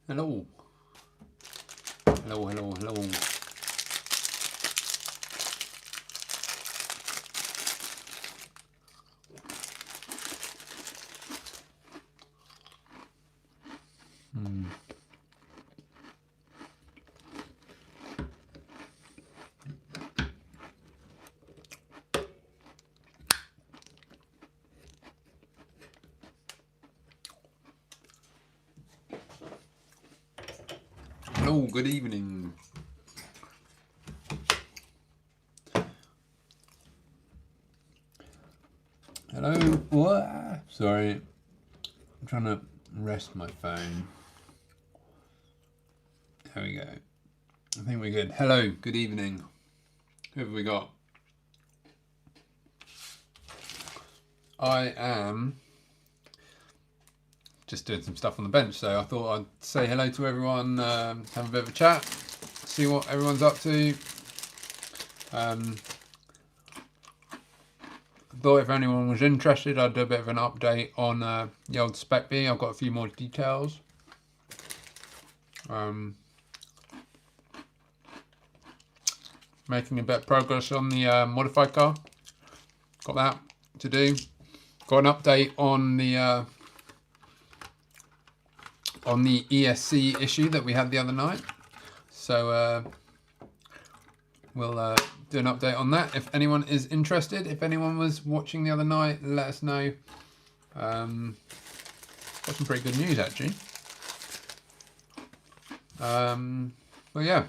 Hello. Hello, hello, hello. Hello, good evening. Hello, what? Sorry, I'm trying to rest my phone. There we go. I think we're good. Hello, good evening. Who have we got? I am just doing some stuff on the bench, so I thought I'd say hello to everyone, have a bit of a chat, see what everyone's up to. Thought if anyone was interested, I'd do a bit of an update on the old Spec B. I've got a few more details. Making a bit of progress on the modified car. Got that to do. Got an update on the ESC issue that we had the other night. So we'll do an update on that if anyone is interested. If anyone was watching the other night, let us know. Got some pretty good news actually. But yeah,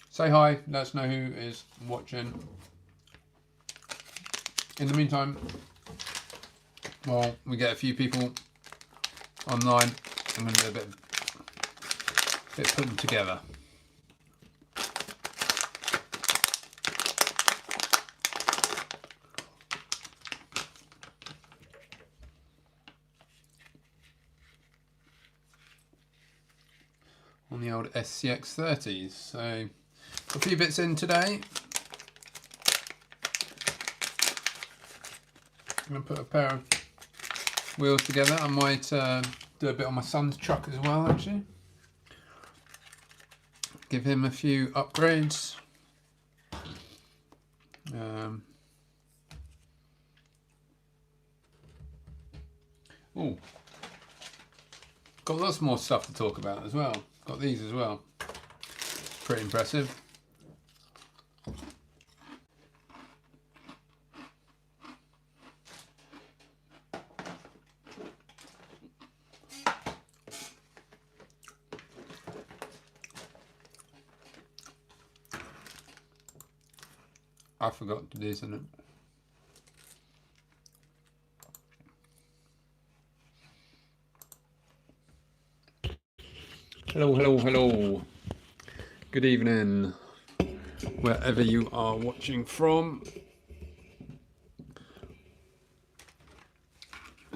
say hi, let us know who is watching. In the meantime, while we get a few people online, I'm going to do a bit putting together. On the old SCX30s. So a few bits in today. I'm going to put a pair of wheels together. I might do a bit on my son's truck as well actually. Give him a few upgrades. Oh, got lots more stuff to talk about as well. Got these as well. Pretty impressive. I forgot to do something. Hello, hello, hello. Good evening, wherever you are watching from.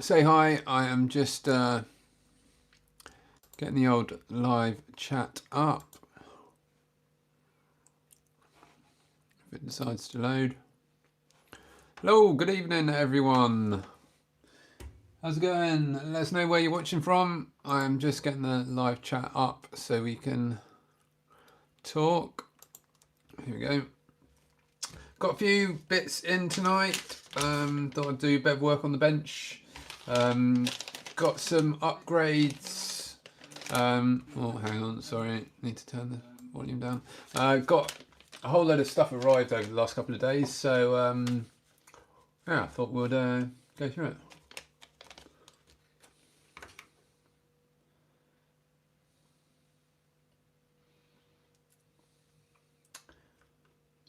Say hi, I am just getting the old live chat up. If it decides to load. Hello, good evening everyone. How's it going? Let us know where you're watching from. I'm just getting the live chat up so we can talk. Here we go. Got a few bits in tonight. Thought I'd do a bit of work on the bench. Got some upgrades. Oh, hang on, sorry. Need to turn the volume down. Got a whole load of stuff arrived over the last couple of days. So, yeah, I thought we'd go through it.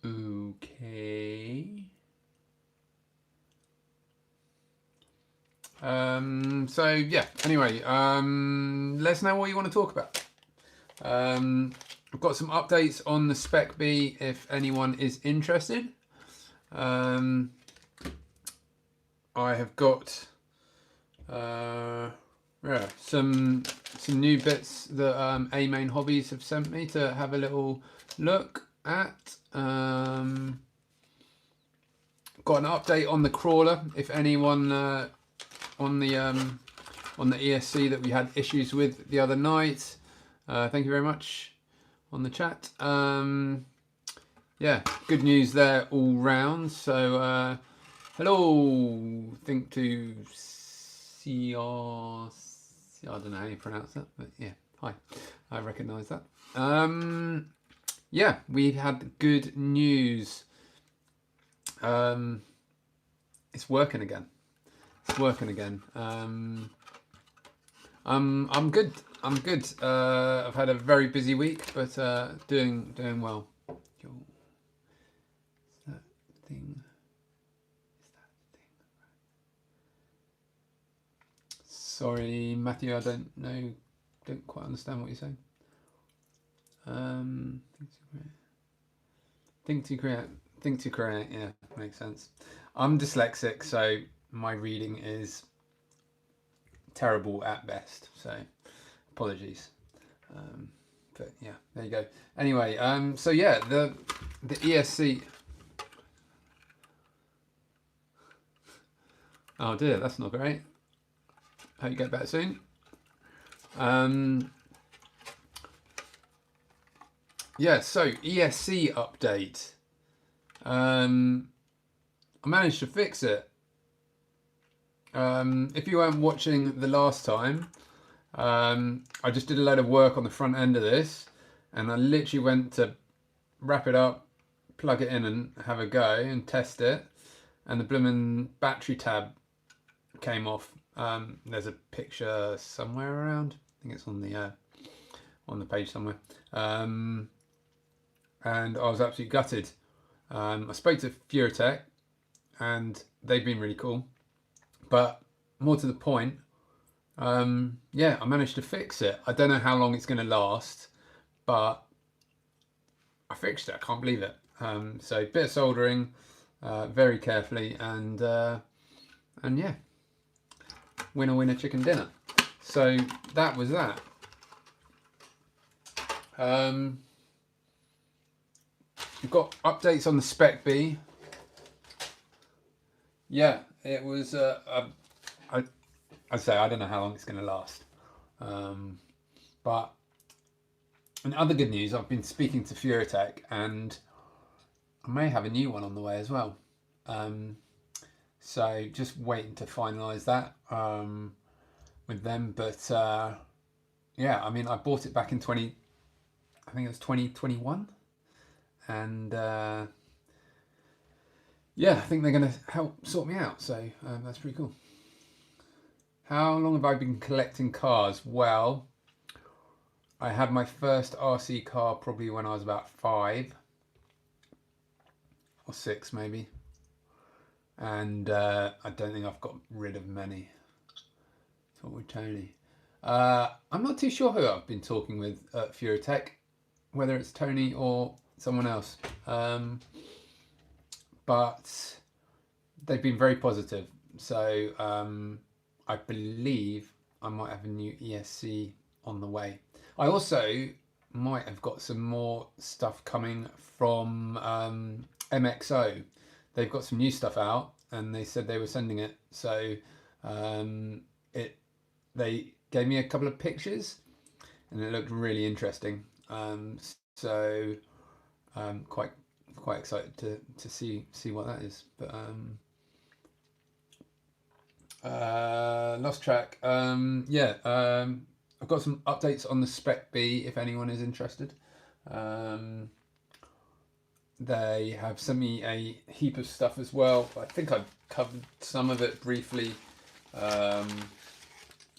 Okay. So yeah, anyway, let us know what you want to talk about. I've got some updates on the Spec B if anyone is interested. I have got yeah, some new bits that A Main Hobbies have sent me to have a little look at. Got an update on the crawler. If anyone on the ESC that we had issues with the other night, Thank you very much on the chat. Yeah, good news there all round. So, hello, think to CR. I don't know how you pronounce that, but yeah, hi. I recognise that. Yeah, we've had good news. It's working again. It's working again. I'm good. I'm good. I've had a very busy week, but doing well. Is that thing? Sorry, Matthew. I don't know. Don't quite understand what you're saying. Think to create. Yeah, makes sense. I'm dyslexic, so my reading is terrible at best. So apologies. But yeah, there you go. Anyway, so yeah, the ESC. Oh dear, that's not great. Hope you get better soon. Yeah, so ESC update. I managed to fix it. If you weren't watching the last time, I just did a load of work on the front end of this, and I literally went to wrap it up, plug it in and have a go and test it, and the blooming battery tab came off. There's a picture somewhere around. I think it's on the page somewhere. And I was absolutely gutted. I spoke to Furatech, and they've been really cool. But more to the point, yeah, I managed to fix it. I don't know how long it's going to last, but I fixed it. I can't believe it. So bit of soldering, very carefully, and yeah, winner winner chicken dinner. So that was that. We've got updates on the Spec B. Yeah, it was. I'd say I don't know how long it's going to last, but in other good news, I've been speaking to Furatech, and I may have a new one on the way as well. So just waiting to finalise that with them. But yeah, I mean, I bought it back in I think it was 2021, and yeah, I think they're going to help sort me out. So that's pretty cool. How long have I been collecting cars? Well, I had my first RC car probably when I was about 5 or 6 maybe, and I don't think I've got rid of many. Talk with Tony. I'm not too sure who I've been talking with at Furatech, whether it's Tony or someone else, but they've been very positive. So I believe I might have a new ESC on the way. I also might have got some more stuff coming from MXO. They've got some new stuff out, and they said they were sending it. So they gave me a couple of pictures, and it looked really interesting. So I'm quite excited to see what that is. But lost track. Yeah, I've got some updates on the Spec B if anyone is interested. They have sent me a heap of stuff as well. I think I covered some of it briefly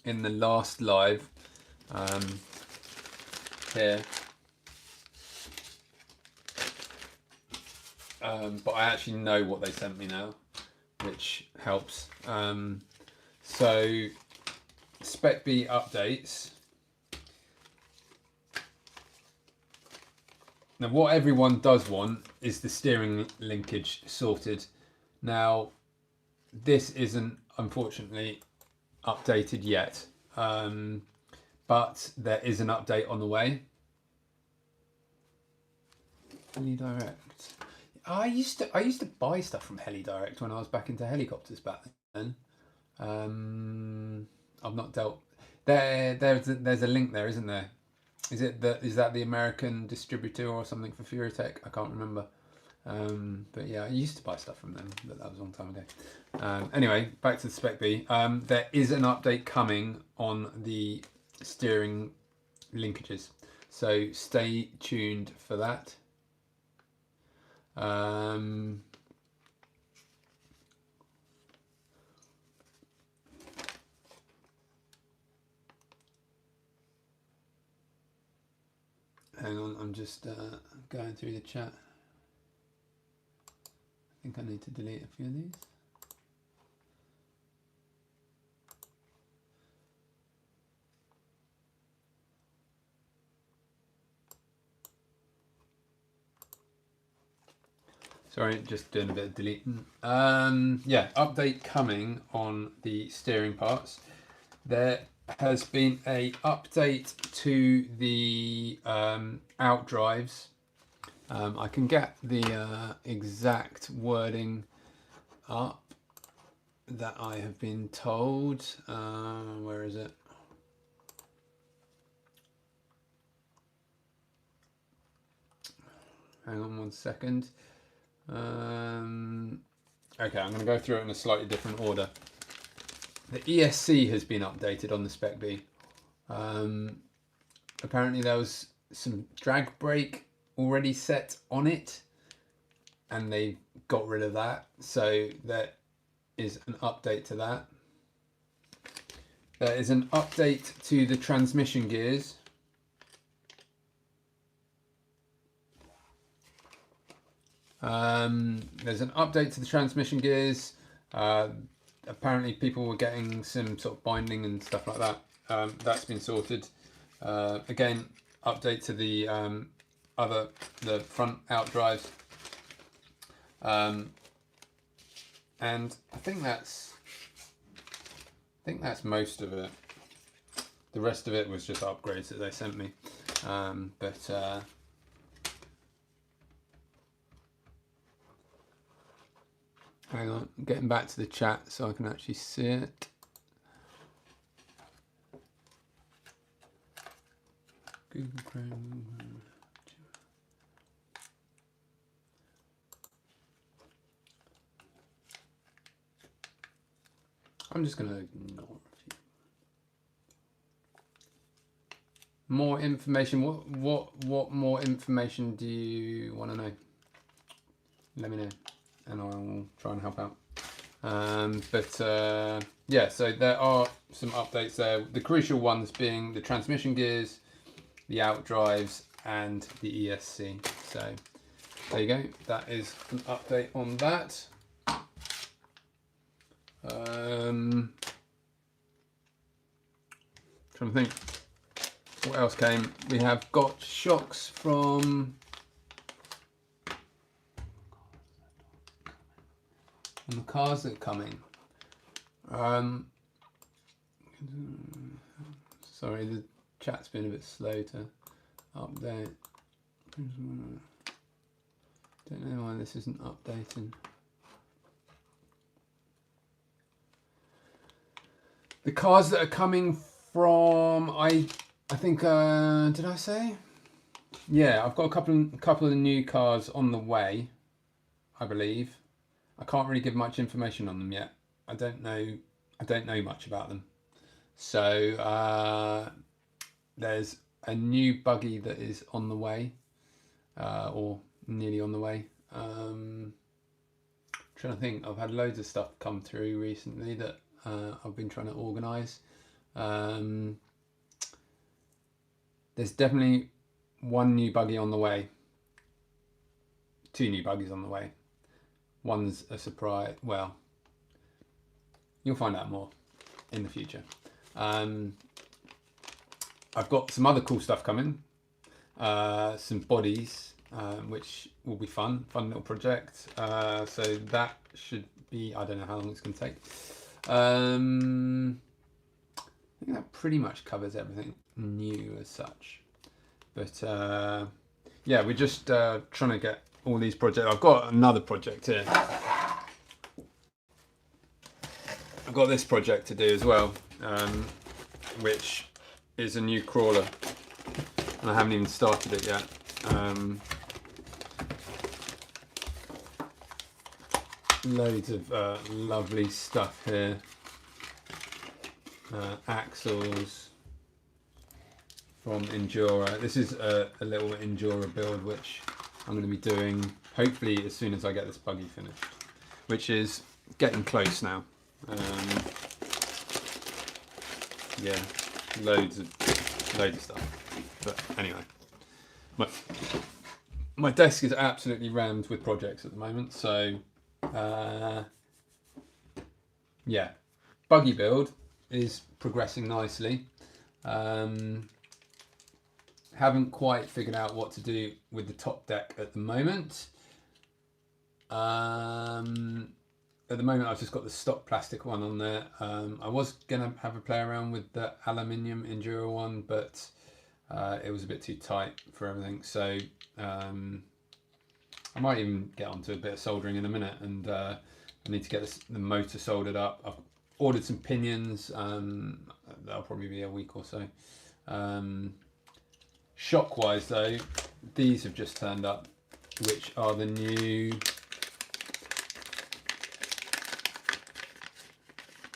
in the last live here. But I actually know what they sent me now, which helps. So Spec B updates. Now what everyone does want is the steering linkage sorted. Now this isn't unfortunately updated yet, but there is an update on the way. HeliDirect. I used to buy stuff from HeliDirect when I was back into helicopters back then. I've not dealt. There's a link there, isn't there? is that the American distributor or something for Furitech? I can't remember. But yeah, I used to buy stuff from them, but that was a long time ago. Anyway, back to the Spec B. There is an update coming on the steering linkages, so stay tuned for that. Hang on, I'm just going through the chat. I think I need to delete a few of these. Sorry, just doing a bit of deleting. Yeah, update coming on the steering parts. There has been a update to the out drives. I can get the exact wording up that I have been told. Where is it? Hang on 1 second. Okay, I'm going to go through it in a slightly different order. The ESC has been updated on the Spec B. Apparently there was some drag brake already set on it, and they got rid of that. So there is an update to that. There is an update to the transmission gears. There's an update to the transmission gears. Apparently people were getting some sort of binding and stuff like that. That's been sorted. Again, update to the the front out drives. And I think that's most of it. The rest of it was just upgrades that they sent me. Hang on, getting back to the chat so I can actually see it. Google Chrome. I'm just going to ignore a few. More information. What more information do you want to know? Let me know, and I'll try and help out. Yeah, so there are some updates there. The crucial ones being the transmission gears, the out drives, and the ESC. So there you go. That is an update on that. Trying to think what else came. We have got shocks from the cars that are coming. Sorry, the chat's been a bit slow to update. Don't know why this isn't updating. The cars that are coming from, I think, did I say? Yeah, I've got a couple of new cars on the way, I believe. I can't really give much information on them yet. I don't know much about them. So there's a new buggy that is on the way, or nearly on the way. Trying to think, I've had loads of stuff come through recently that I've been trying to organise. There's definitely one new buggy on the way. 2 new buggies on the way. One's a surprise. Well, you'll find out more in the future. I've got some other cool stuff coming. Some bodies, which will be fun little project. So that should be, I don't know how long it's going to take. I think that pretty much covers everything new as such. But yeah, we're just trying to get all these projects. I've got another project here. I've got this project to do as well, which is a new crawler. and I haven't even started it yet. Loads of lovely stuff here. Axles from Injora. This is a little Injora build which I'm going to be doing hopefully as soon as I get this buggy finished, which is getting close now. Yeah, loads of stuff. But anyway, my desk is absolutely rammed with projects at the moment, so yeah, buggy build is progressing nicely. Haven't quite figured out what to do with the top deck at the moment. At the moment I've just got the stock plastic one on there. I was going to have a play around with the aluminium Injora one, but it was a bit too tight for everything. So I might even get onto a bit of soldering in a minute, and I need to get the motor soldered up. I've ordered some pinions. That'll probably be a week or so. Shock wise though, these have just turned up, which are the new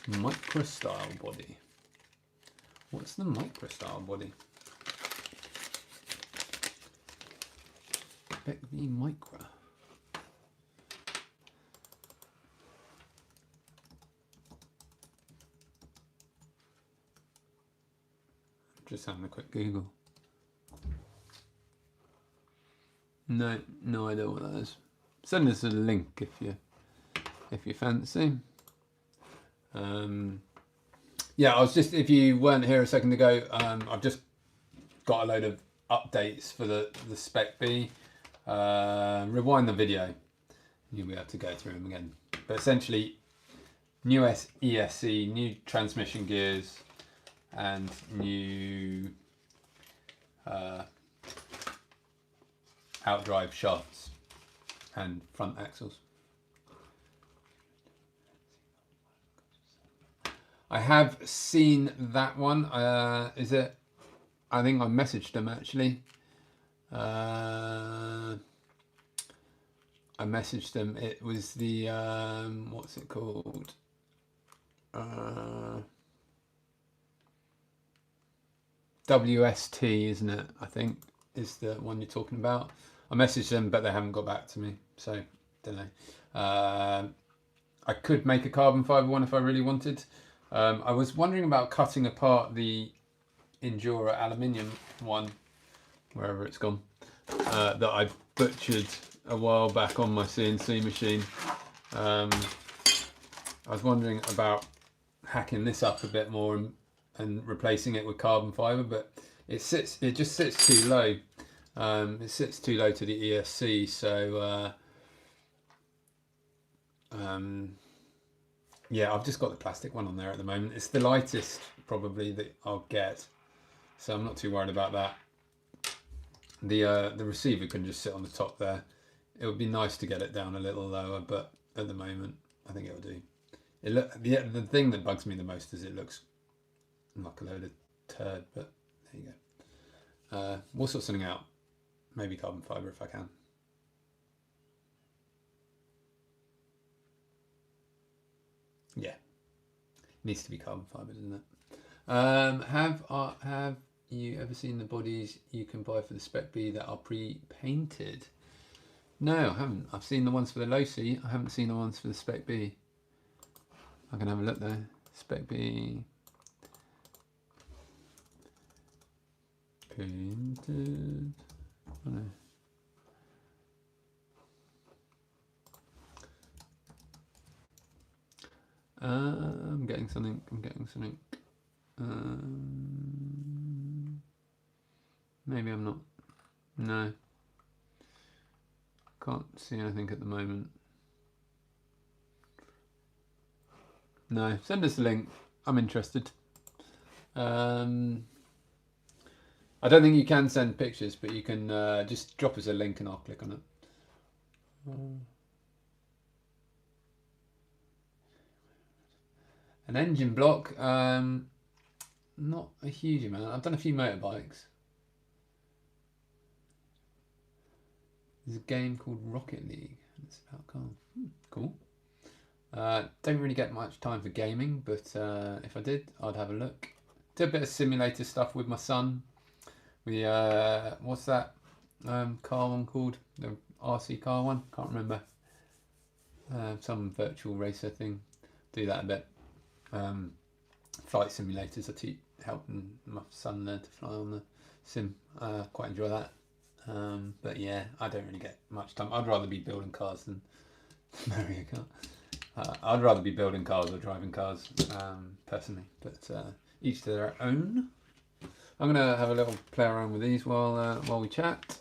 Micro style body. What's the Micro style body? Spec-B Micro. Just having a quick Google. No idea what that is. Send us a link if you fancy. Yeah, I was just, if you weren't here a second ago, I've just got a load of updates for the Spec-B. Rewind the video, you'll be able to go through them again. But essentially, new ESC, new transmission gears, and new outdrive shafts and front axles. I have seen that one. Is it? I think I messaged them actually. I messaged them. It was the what's it called? WST, isn't it? I think is the one you're talking about. I messaged them, but they haven't got back to me, so don't know. I could make a carbon fibre one if I really wanted. I was wondering about cutting apart the Injora aluminium one, wherever it's gone, that I butchered a while back on my CNC machine. I was wondering about hacking this up a bit more and replacing it with carbon fibre, but it just sits too low. It sits too low to the ESC, so yeah, I've just got the plastic one on there at the moment. It's the lightest probably that I'll get, so I'm not too worried about that. The receiver can just sit on the top there. It would be nice to get it down a little lower, but at the moment I think it'll do. The thing that bugs me the most is it looks like a load of turd, but there you go. We'll sort something out. Maybe carbon fibre if I can. Yeah, needs to be carbon fibre, doesn't it? Have you ever seen the bodies you can buy for the Spec-B that are pre-painted? No, I haven't. I've seen the ones for the Losi. I haven't seen the ones for the Spec-B. I can have a look though. Spec-B painted. Oh, no. I'm getting something. Maybe I'm not. No. Can't see anything at the moment. No. Send us a link. I'm interested. I don't think you can send pictures, but you can just drop us a link and I'll click on it. An engine block, not a huge amount. I've done a few motorbikes. There's a game called Rocket League. It's about cars. Cool. Don't really get much time for gaming, but if I did, I'd have a look. Did a bit of simulator stuff with my son. We what's that car one called? The RC car one? Can't remember. Some virtual racer thing. Do that a bit. Flight simulators. I helping my son learn to fly on the sim. Quite enjoy that. But yeah, I don't really get much time. I'd rather be building cars than Mario Kart. I'd rather be building cars or driving cars, personally. But each to their own. I'm gonna have a little play around with these while we chat.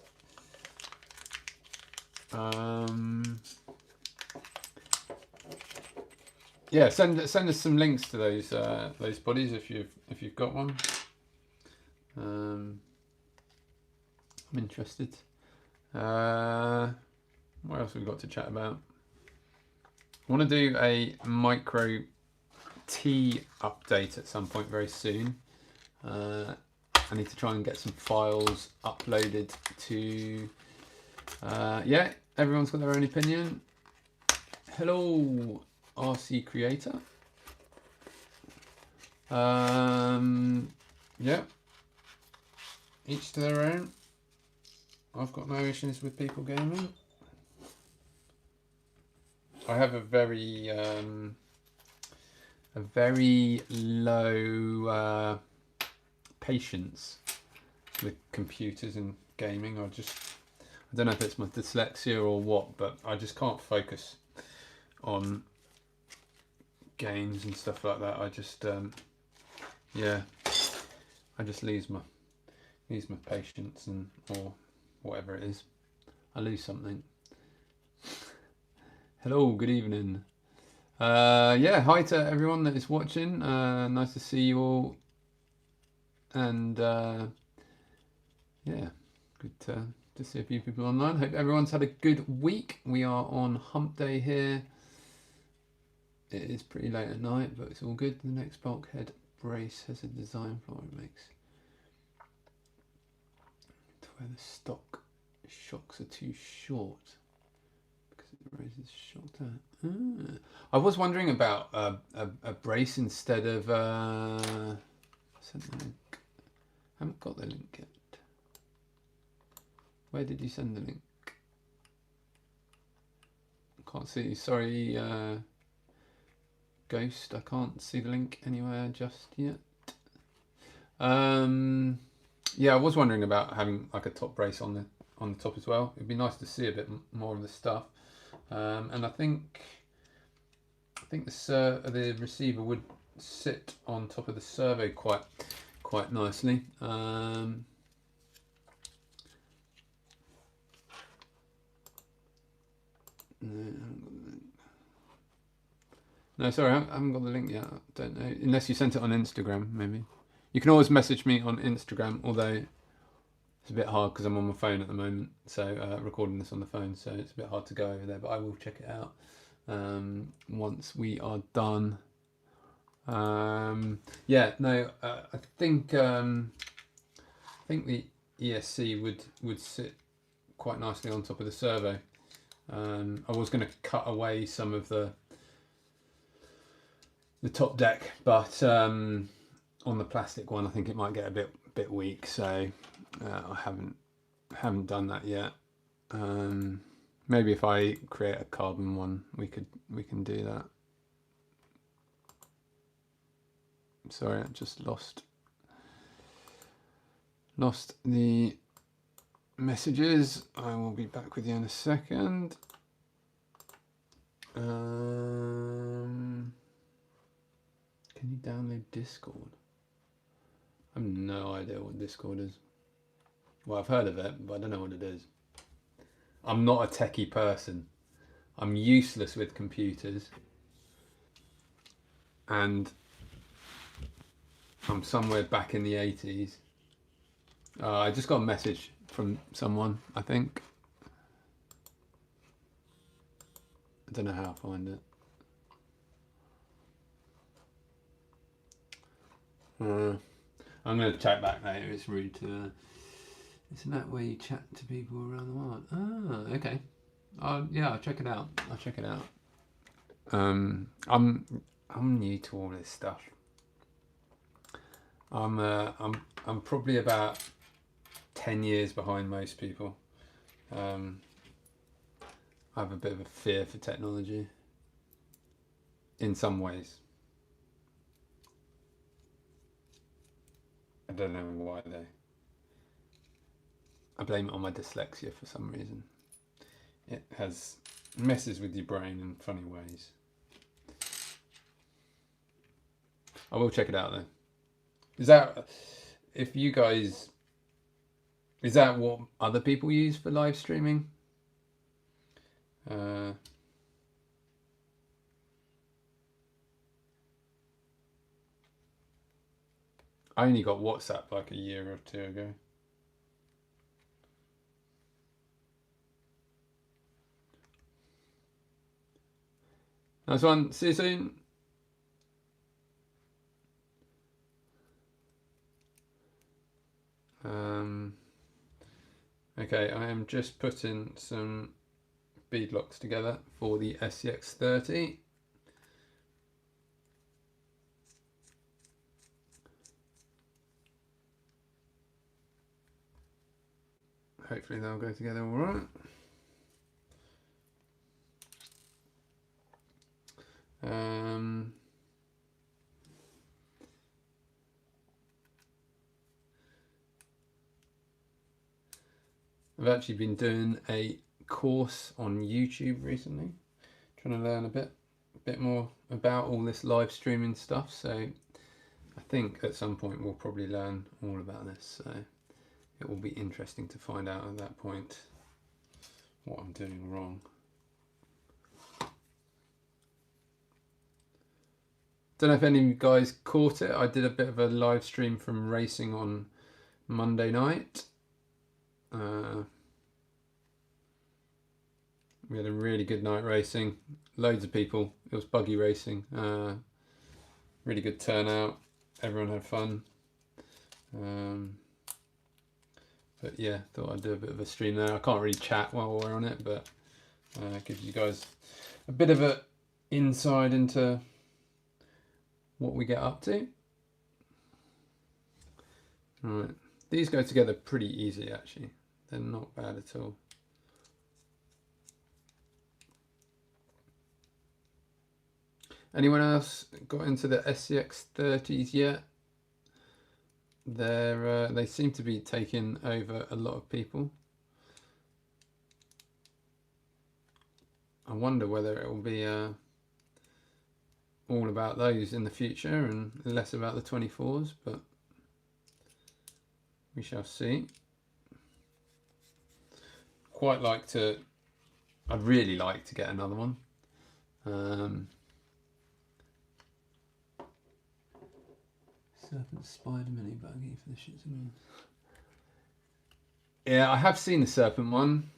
Yeah, send us some links to those bodies if you've got one. I'm interested. What else have we got to chat about? I want to do a Micro T update at some point very soon. I need to try and get some files uploaded to. Yeah, everyone's got their own opinion. Hello, RC creator. Yeah, each to their own. I've got no issues with people gaming. I have a very low patience with computers and gaming. I don't know if it's my dyslexia or what, but I just can't focus on games and stuff like that. I just yeah, I just lose my patience or whatever it is. I lose something. Hello, good evening. Yeah, hi to everyone that is watching. Nice to see you all. And yeah, good to see a few people online. Hope everyone's had a good week. We are on hump day here. It is pretty late at night, but it's all good. The next bulkhead brace has a design flaw it makes to where the stock shocks are too short. Raises shocked out. I was wondering about a brace instead of send the link. I haven't got the link yet. Where did you send the link? Can't see. Sorry, Ghost. I can't see the link anywhere just yet. Yeah, I was wondering about having like a top brace on the top as well. It'd be nice to see a bit more of the stuff. And I think the receiver would sit on top of the servo quite nicely. No, sorry, I haven't got the link yet. I don't know, unless you sent it on Instagram, maybe. You can always message me on Instagram, although it's a bit hard because I'm on my phone at the moment, so recording this on the phone, so it's a bit hard to go over there, but I will check it out once we are done. Yeah, no, I think the ESC would sit quite nicely on top of the servo. I was going to cut away some of the top deck, but on the plastic one, I think it might get a bit weak, so I haven't done that yet. Maybe if I create a carbon one, we can do that. Sorry, I just lost the messages. I will be back with you in a second. Can you download Discord? I have no idea what Discord is. Well, I've heard of it, but I don't know what it is. I'm not a techie person. I'm useless with computers. And I'm somewhere back in the 80s. I just got a message from someone, I think. I don't know how to find it. I'm going to chat back later. It's rude to Isn't that where you chat to people around the world? Ah, okay. Yeah, I'll check it out. I'll check it out. I'm new to all this stuff. I'm probably about 10 years behind most people. I have a bit of a fear for technology in some ways. I don't know why though. I blame it on my dyslexia for some reason. It messes with your brain in funny ways. I will check it out though. Is that what other people use for live streaming? I only got WhatsApp like a year or two ago. Nice one. See you soon. Okay, I am just putting some beadlocks together for the SCX30. Hopefully they'll go together all right. I've actually been doing a course on YouTube recently, trying to learn a bit more about all this live streaming stuff. So I think at some point we'll probably learn all about this. So it will be interesting to find out at that point what I'm doing wrong. Don't know if any of you guys caught it. I did a bit of a live stream from racing on Monday night. We had a really good night racing, loads of people. It was buggy racing, really good turnout, everyone had fun. But yeah, thought I'd do a bit of a stream there. I can't really chat while we're on it, but gives you guys a bit of an insight into what we get up to. Right, these go together pretty easy actually. They're not bad at all. Anyone else got into the SCX30s yet? They seem to be taking over a lot of people. I wonder whether it will be all about those in the future and less about the 24s, but we shall see. I'd really like to get another one. Serpent Spider Mini buggy for the shits and gigs. Yeah, I have seen the Serpent one.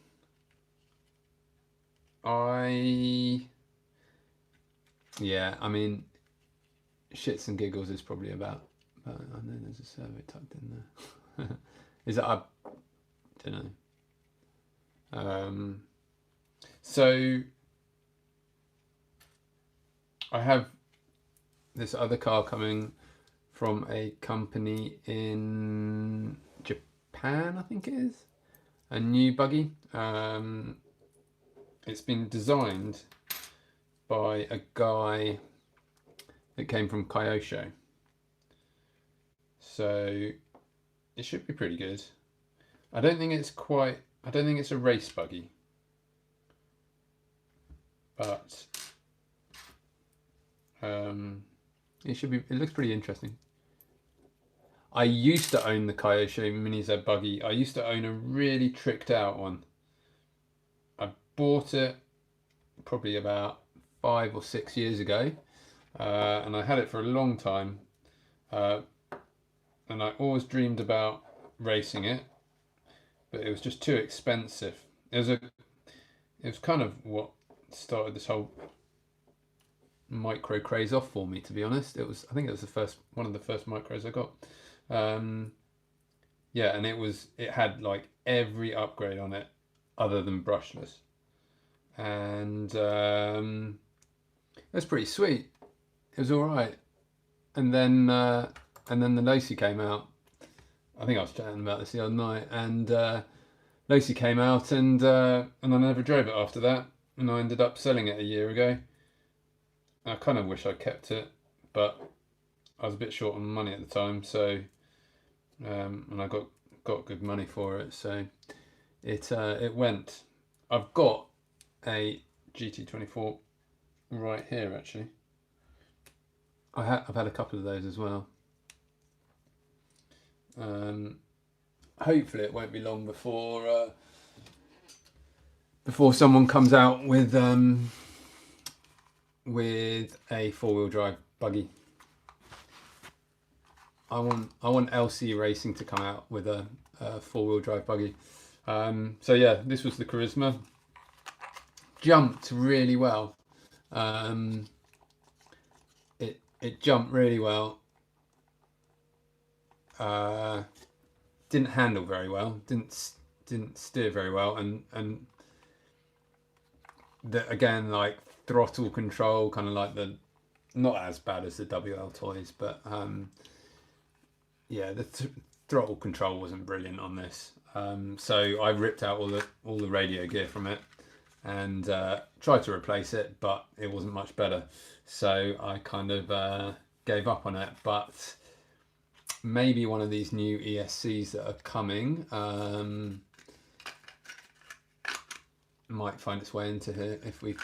Yeah, I mean, shits and giggles is probably about I know there's a servo tucked in there. Is it? I don't know. So I have this other car coming from a company in Japan, I think it is. A new buggy. It's been designed by a guy that came from Kyosho. So it should be pretty good. I don't think it's a race buggy. But it looks pretty interesting. I used to own the Kyosho Mini Z buggy. I used to own a really tricked out one. I bought it probably about 5 or 6 years ago, and I had it for a long time, and I always dreamed about racing it, but it was just too expensive. It was kind of what started this whole micro craze off for me, to be honest. I think it was one of the first micros I got. yeah, and it had like every upgrade on it other than brushless, and that's pretty sweet. It was all right, and then the Lacey came out. I think I was chatting about this the other night, and Lacey came out, and I never drove it after that, and I ended up selling it a year ago. I kind of wish I kept it, but I was a bit short on money at the time, so and I got good money for it, so it went. I've got a GT24 right here actually. I've had a couple of those as well. Hopefully it won't be long before someone comes out with a 4-wheel drive buggy. I want LC Racing to come out with a 4-wheel drive buggy. So yeah, this was the Charisma. Jumped really well. It jumped really well. Didn't handle very well. Didn't steer very well, and again, like throttle control, kind of like not as bad as the WL toys, but yeah, the throttle control wasn't brilliant on this. So I ripped out all the radio gear from it and tried to replace it, but it wasn't much better. So I kind of gave up on it. But maybe one of these new ESCs that are coming might find its way into here if we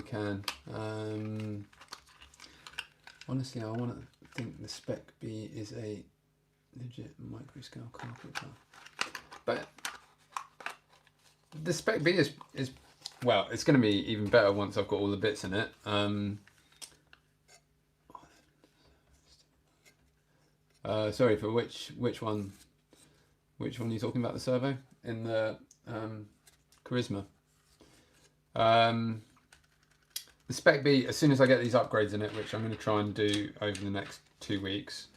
can. Honestly, I want to think the Spec B is a legit micro scale carpet car, but the Spec B is well, it's going to be even better once I've got all the bits in it. Sorry, for which one? Which one are you talking about? The servo in the Charisma. The Spec B, as soon as I get these upgrades in it, which I'm going to try and do over the next 2 weeks,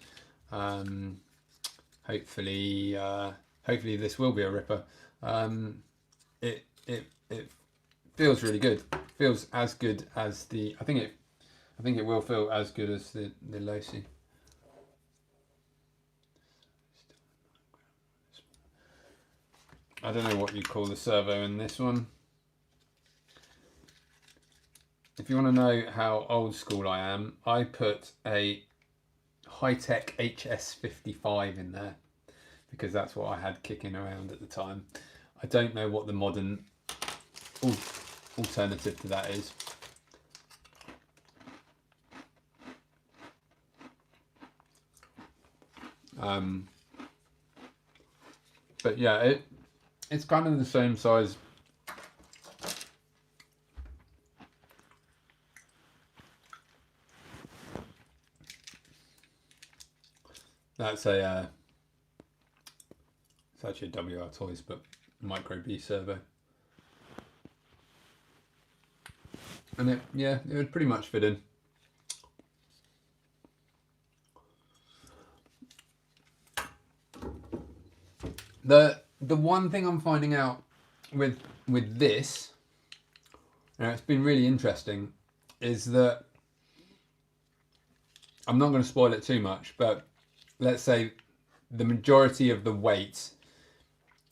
hopefully this will be a ripper. It feels really good. Feels as good as the. I think it will feel as good as the Lacey. I don't know what you call the servo in this one. If you want to know how old school I am, I put a high-tech HS55 in there because that's what I had kicking around at the time. I don't know what the modern alternative to that is. But yeah, it's kind of the same size. That's a it's actually a WR Toys, but micro B servo, and it would pretty much fit in. The one thing I'm finding out with this, and it's been really interesting, is that I'm not going to spoil it too much, but let's say the majority of the weight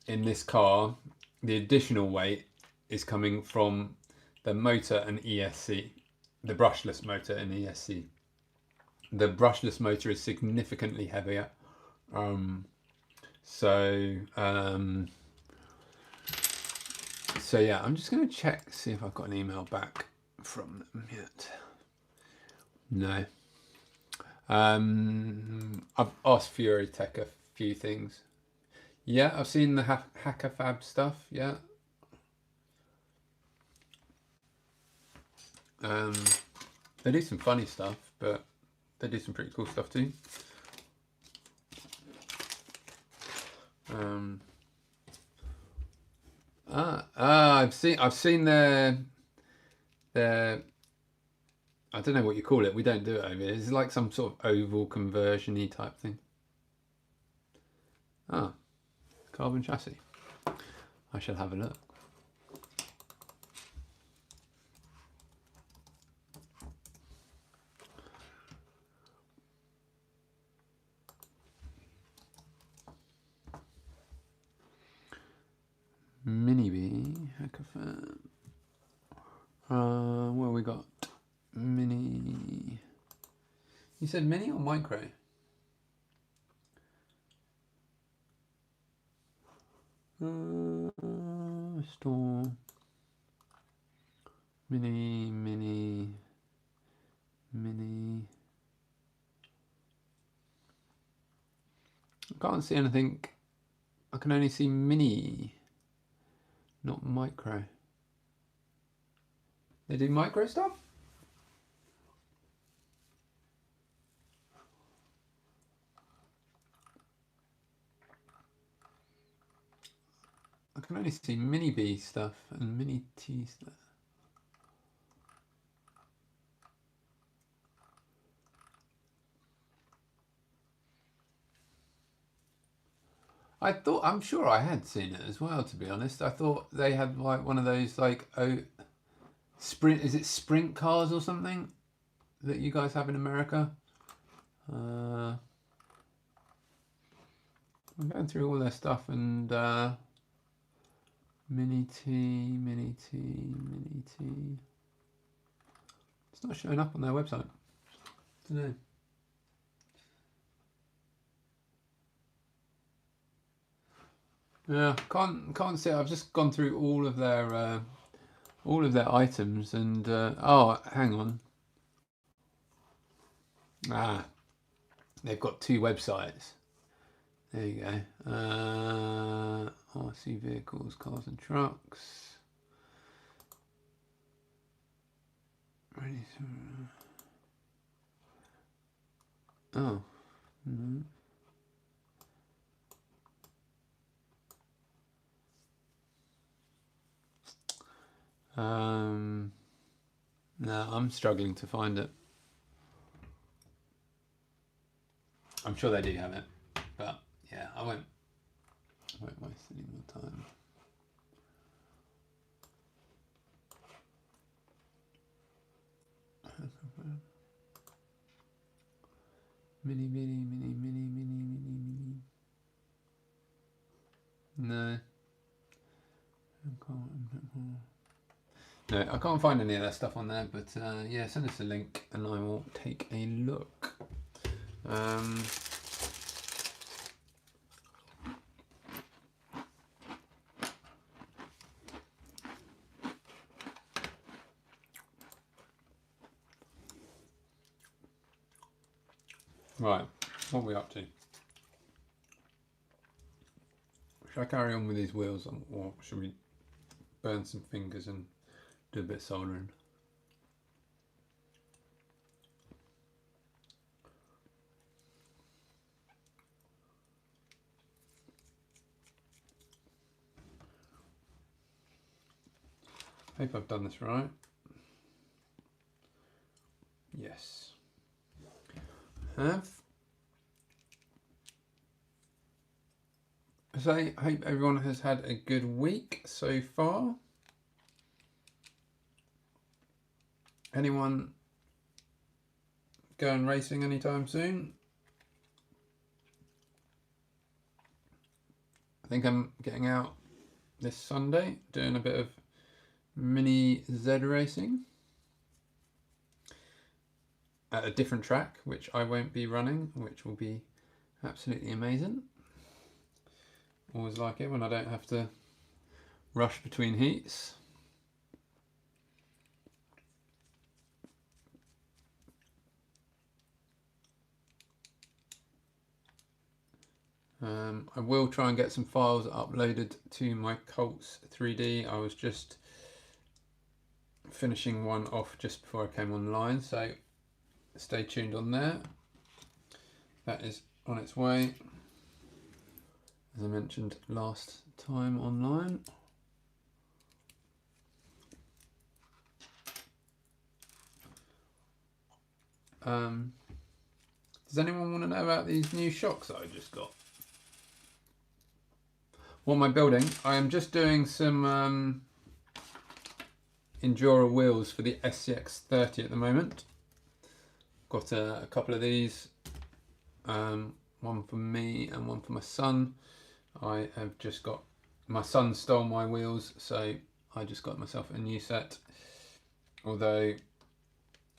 in this car, the additional weight, is coming from the motor and ESC, the brushless motor and ESC. The brushless motor is significantly heavier. So yeah, I'm just going to check, see if I've got an email back from them yet. No. I've asked Fury Tech a few things. Yeah, I've seen the Hacker Fab stuff. Yeah. They do some funny stuff, but they do some pretty cool stuff too. I've seen their I don't know what you call it. We don't do it over here. It's like some sort of oval conversion-y type thing. carbon chassis. I shall have a look. Mini B, Hackathon. Well, we got mini. You said mini or micro? Store. Mini. I can't see anything. I can only see mini, not micro. They do micro stuff? I can only see mini B stuff and mini T stuff. I'm sure I had seen it as well, to be honest. I thought they had like one of those like sprint, is it sprint cars or something that you guys have in America? I'm going through all their stuff and mini T. It's not showing up on their website. I don't know. Yeah, can't see it. I've just gone through all of their items and oh, hang on. They've got 2 websites. There you go. RC vehicles, cars and trucks. Ready to... Oh. Mm-hmm. No, I'm struggling to find it. I'm sure they do have it, but yeah, I won't waste any more time. Mini. No. No, I can't find any of that stuff on there, but yeah, send us a link and I will take a look. Right, what are we up to? Should I carry on with these wheels or should we burn some fingers and do a bit of soldering? Hope I've done this right. Yes. Have. So I hope everyone has had a good week so far. Anyone going racing anytime soon? I think I'm getting out this Sunday, doing a bit of mini Z racing at a different track, which I won't be running, which will be absolutely amazing. Always like it when I don't have to rush between heats. I will try and get some files uploaded to my Colts 3D. I was just finishing one off just before I came online, so stay tuned on there. That is on its way, as I mentioned last time online. Does anyone want to know about these new shocks that I just got? What am I building? I am just doing some Injora wheels for the SCX30 at the moment. Got a couple of these, one for me and one for my son. I have just got, my son stole my wheels, so I just got myself a new set. Although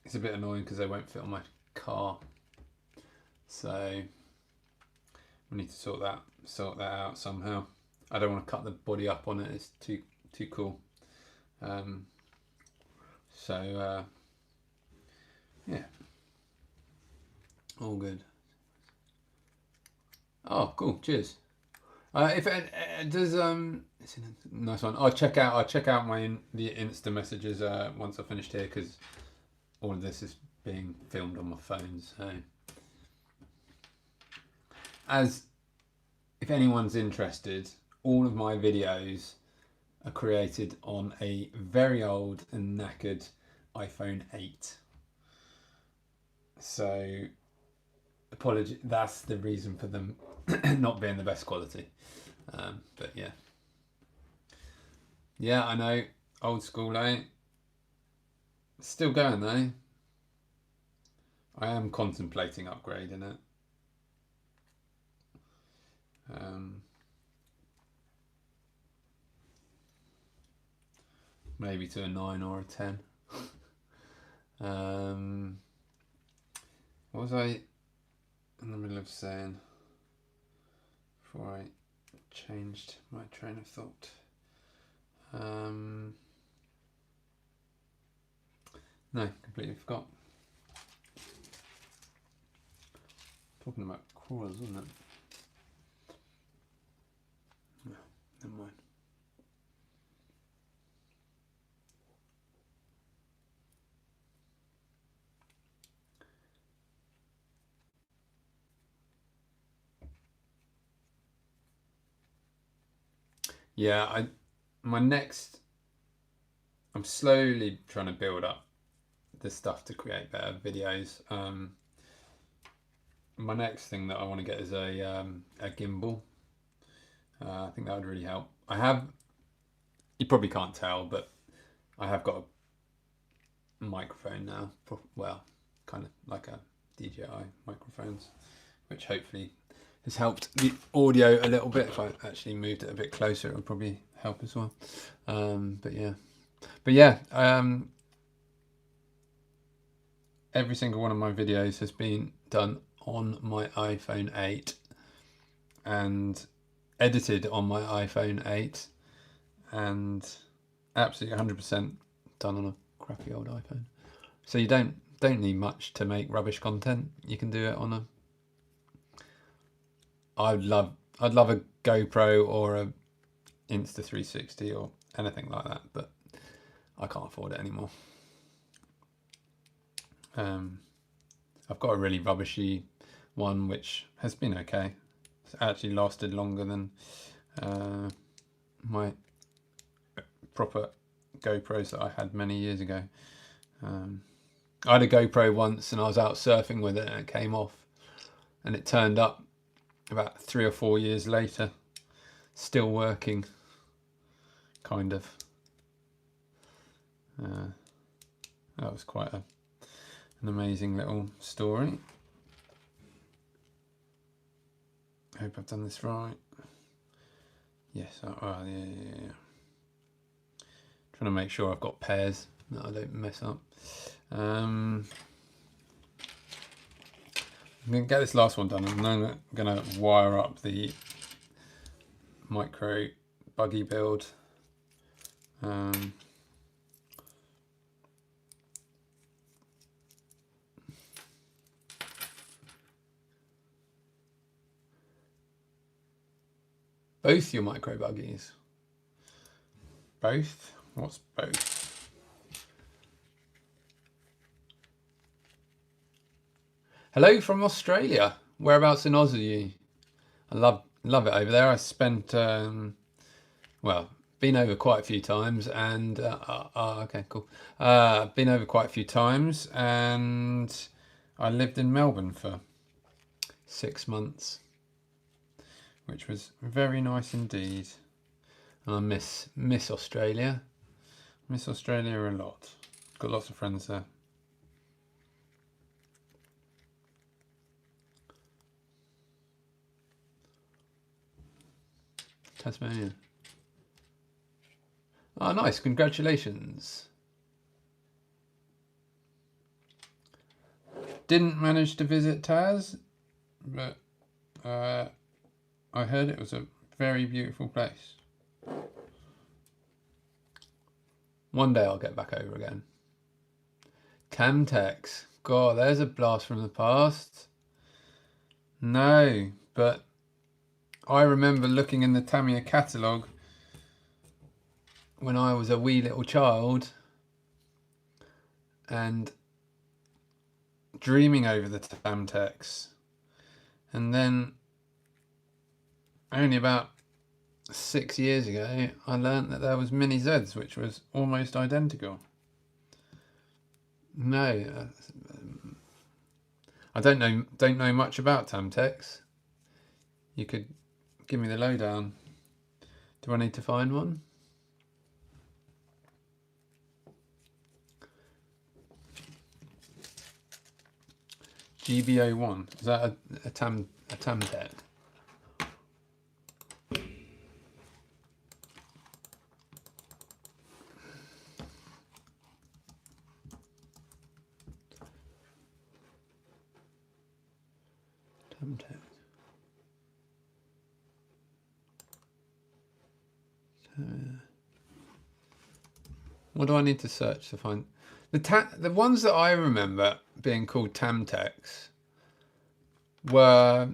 it's a bit annoying because they won't fit on my car. So we need to sort that out somehow. I don't want to cut the body up on it, it's too cool. Yeah, all good. Oh, cool. Cheers. If it does, it's a nice one. I'll check out the Insta messages once I've finished here, because all of this is being filmed on my phone. So, if anyone's interested, all of my videos are created on a very old and knackered iPhone 8. So, apology. That's the reason for them not being the best quality. But yeah, I know, old school, eh? Still going though. I am contemplating upgrading it. Maybe to a 9 or a 10. What was I in the middle of saying before I changed my train of thought? No, completely forgot. Talking about crawlers, wasn't it? No, never mind. Yeah, I'm slowly trying to build up the stuff to create better videos. My next thing that I want to get is a gimbal. I think that would really help. You probably can't tell, but I have got a microphone now. Well, kind of like a DJI microphones, which hopefully has helped the audio a little bit. If I actually moved it a bit closer, it would probably help as well. But yeah, every single one of my videos has been done on my iPhone 8 and edited on my iPhone 8 and absolutely 100% done on a crappy old iPhone. So you don't need much to make rubbish content. You can do it on a... I'd love a GoPro or a Insta360 or anything like that, but I can't afford it anymore. I've got a really rubbishy one which has been okay. It's actually lasted longer than my proper GoPros that I had many years ago. I had a GoPro once and I was out surfing with it and it came off, and it turned up about 3 or 4 years later, still working, kind of. That was quite an amazing little story. I hope I've done this right. Yes, yeah. Trying to make sure I've got pairs that I don't mess up. I'm going to get this last one done, and then I'm going to wire up the micro buggy build. Both your micro buggies? Both? What's both? Hello from Australia. Whereabouts in Oz are you? I love it over there. I spent, well, been over quite a few times, and okay, cool. Been over quite a few times, and I lived in Melbourne for 6 months, which was very nice indeed. And I miss Australia. Miss Australia a lot. Got lots of friends there. Tasmania. Oh, nice. Congratulations. Didn't manage to visit Tas, but I heard it was a very beautiful place. One day I'll get back over again. Tamtex. God, there's a blast from the past. No, but I remember looking in the Tamiya catalogue when I was a wee little child and dreaming over the Tamtex. And then only about 6 years ago, I learnt that there was Mini Zs, which was almost identical. No, I don't know much about Tamtex. You could give me the lowdown. Do I need to find one? GBO1, is that a Tamtec? Tamtec. What do I need to search to find? The ones that I remember being called Tamtex were,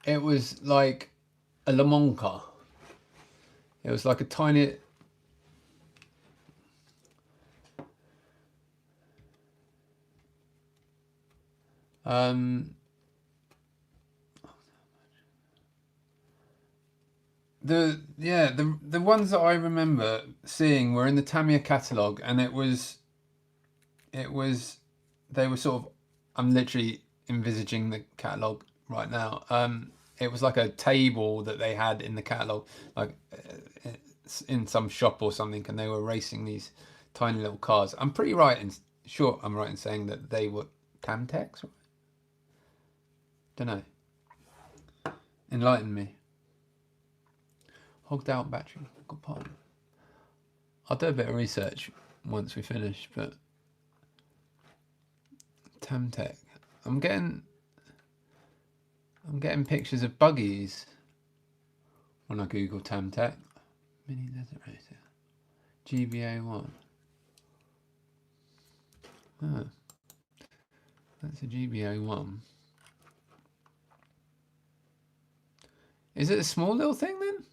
it was like a Lamonca. It was like a tiny, the ones that I remember seeing were in the Tamiya catalogue, and it was they were sort of, I'm literally envisaging the catalogue right now. It was like a table that they had in the catalogue, like in some shop or something, and they were racing these tiny little cars. I'm pretty right in I'm right in saying that they were Tamtex, right? Don't know. Enlighten me. Hogged out battery. Good part. I'll do a bit of research once we finish, but Tamtec. I'm getting pictures of buggies when I Google Tamtec. Mini Desert Racer. GBA1. Oh, that's a GBA1. Is it a small little thing then?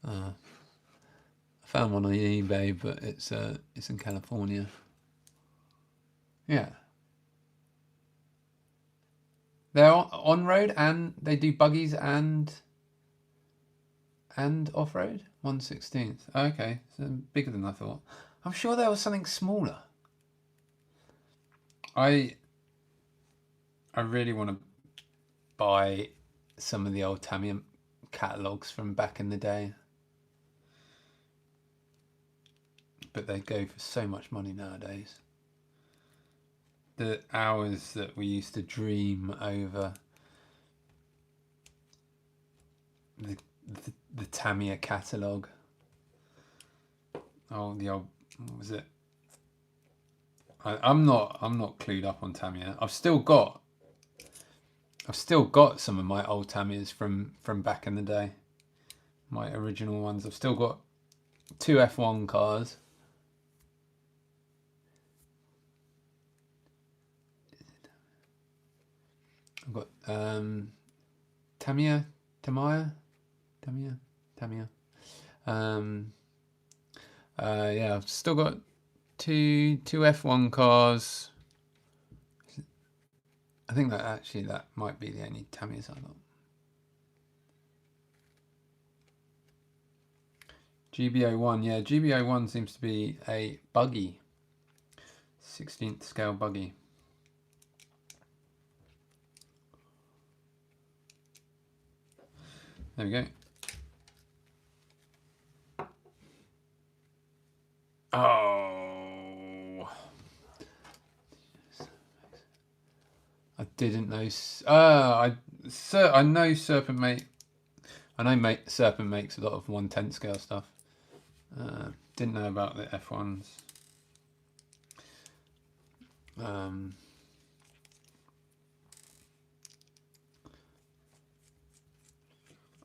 I found one on eBay, but it's in California. Yeah. They're on road and they do buggies and off-road. 1/16. Okay, so bigger than I thought. I'm sure there was something smaller. I really want to buy some of the old Tamiya catalogues from back in the day, but they go for so much money nowadays. The hours that we used to dream over the Tamiya catalogue. Oh, the old, what was it? I'm not clued up on Tamiya. I've still got some of my old Tamiyas from back in the day. My original ones. I've still got 2 F1 cars. I've got Tamiya. Yeah, I've still got two F1 cars. I think that might be the only Tamiyas I've got. GBO1, yeah, GBO1 seems to be a buggy, 16th scale buggy. There we go. Oh, I didn't know. I know Serpent Serpent makes a lot of 1/10 scale stuff. Didn't know about the F1s.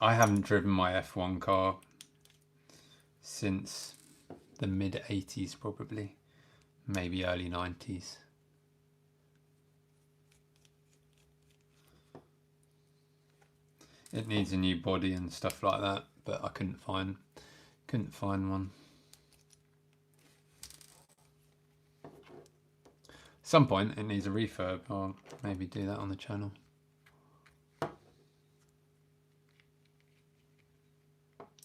I haven't driven my F1 car since the mid 80s, probably, maybe early 90s. It needs a new body and stuff like that, but I couldn't find one. At some point it needs a refurb. I'll maybe do that on the channel.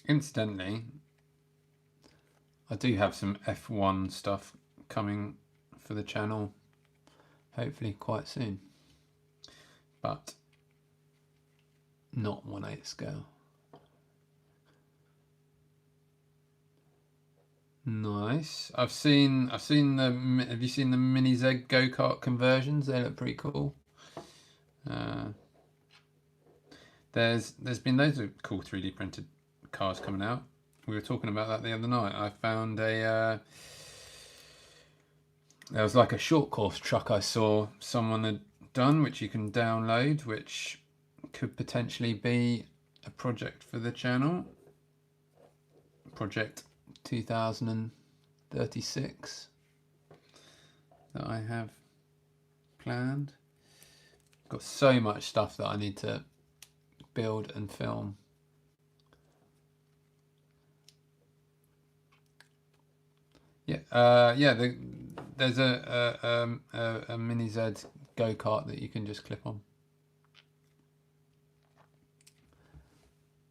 Incidentally, I do have some F1 stuff coming for the channel, hopefully quite soon, but not 1/8 scale. Nice. Have you seen the Mini Z go-kart conversions? They look pretty cool. There's been loads of cool 3D printed cars coming out. We were talking about that the other night. I found there was like a short course truck I saw someone had done, which you can download, which could potentially be a project for the channel. Project 2036 that I have planned. Got so much stuff that I need to build and film. There's a Mini Z go-kart that you can just clip on.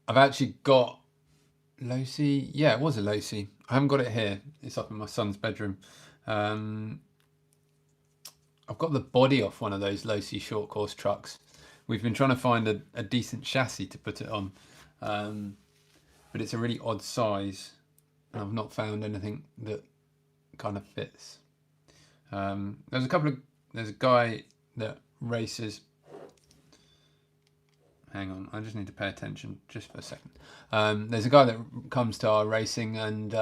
I've actually got Losi. Yeah, it was a Losi. I haven't got it here. It's up in my son's bedroom. I've got the body off one of those Losi short course trucks. We've been trying to find a decent chassis to put it on, but it's a really odd size, and I've not found anything that kind of fits. There's a guy that races. Hang on, I just need to pay attention just for a second. There's a guy that comes to our racing, and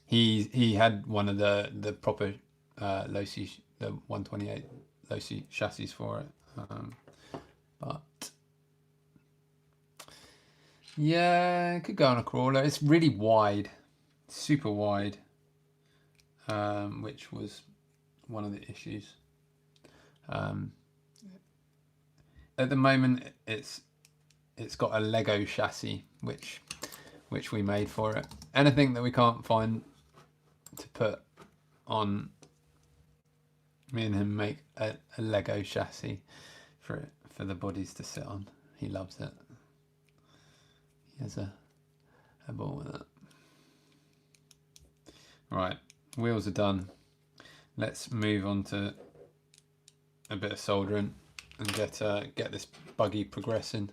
he had one of the proper Losi, the 128 Losi chassis for it, but yeah, it could go on a crawler. It's really wide, super wide, which was one of the issues. At the moment, it's got a Lego chassis, which we made for it. Anything that we can't find to put on, me and him make a Lego chassis for the bodies to sit on. He loves it. He has a ball with it. Right, wheels are done. Let's move on to a bit of soldering and get this buggy progressing.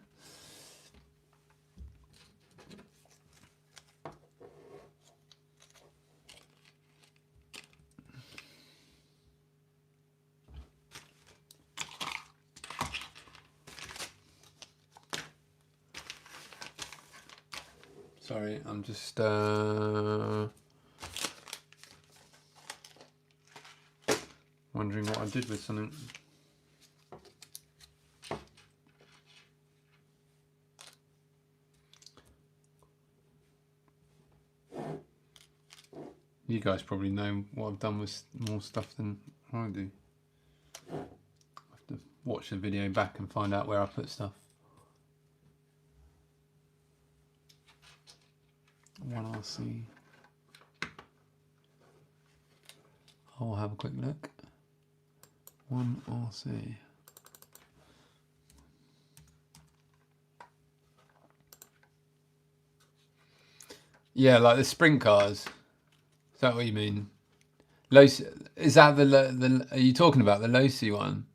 Sorry, I'm just wondering what I did with something. You guys probably know what I've done with more stuff than I do. I have to watch the video back and find out where I put stuff. 1RC. I'll have a quick look. 1RC. Yeah, like the sprint cars. Is that what you mean? Losi, is that the are you talking about the Losi one?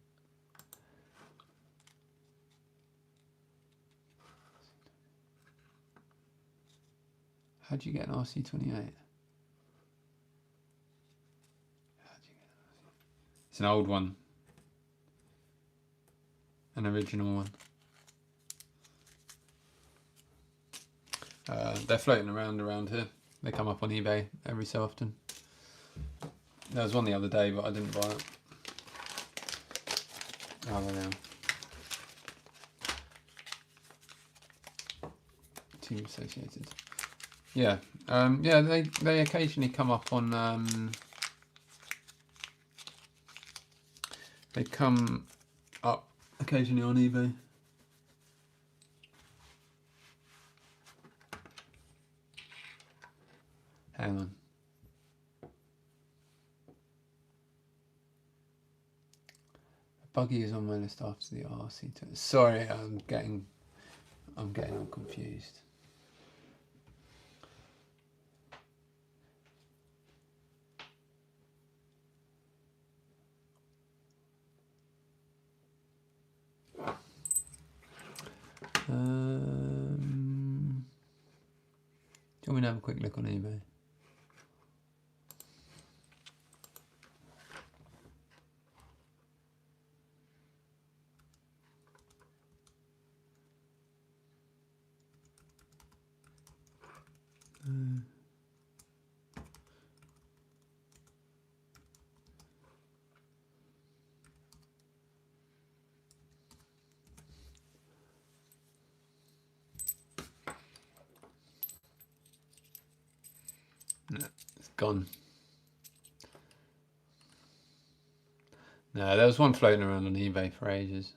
How do you get an RC28? It's an old one. An original one. They're floating around here. They come up on eBay every so often. There was one the other day, but I didn't buy it. Oh, there they are. Team Associated. Yeah, yeah. They occasionally come up on. They come up occasionally on eBay. Hang on. Buggy is on my list after the RC. Sorry, I'm getting all confused. Do you want me to have a quick look on eBay? No, it's gone. No, there was one floating around on eBay for ages.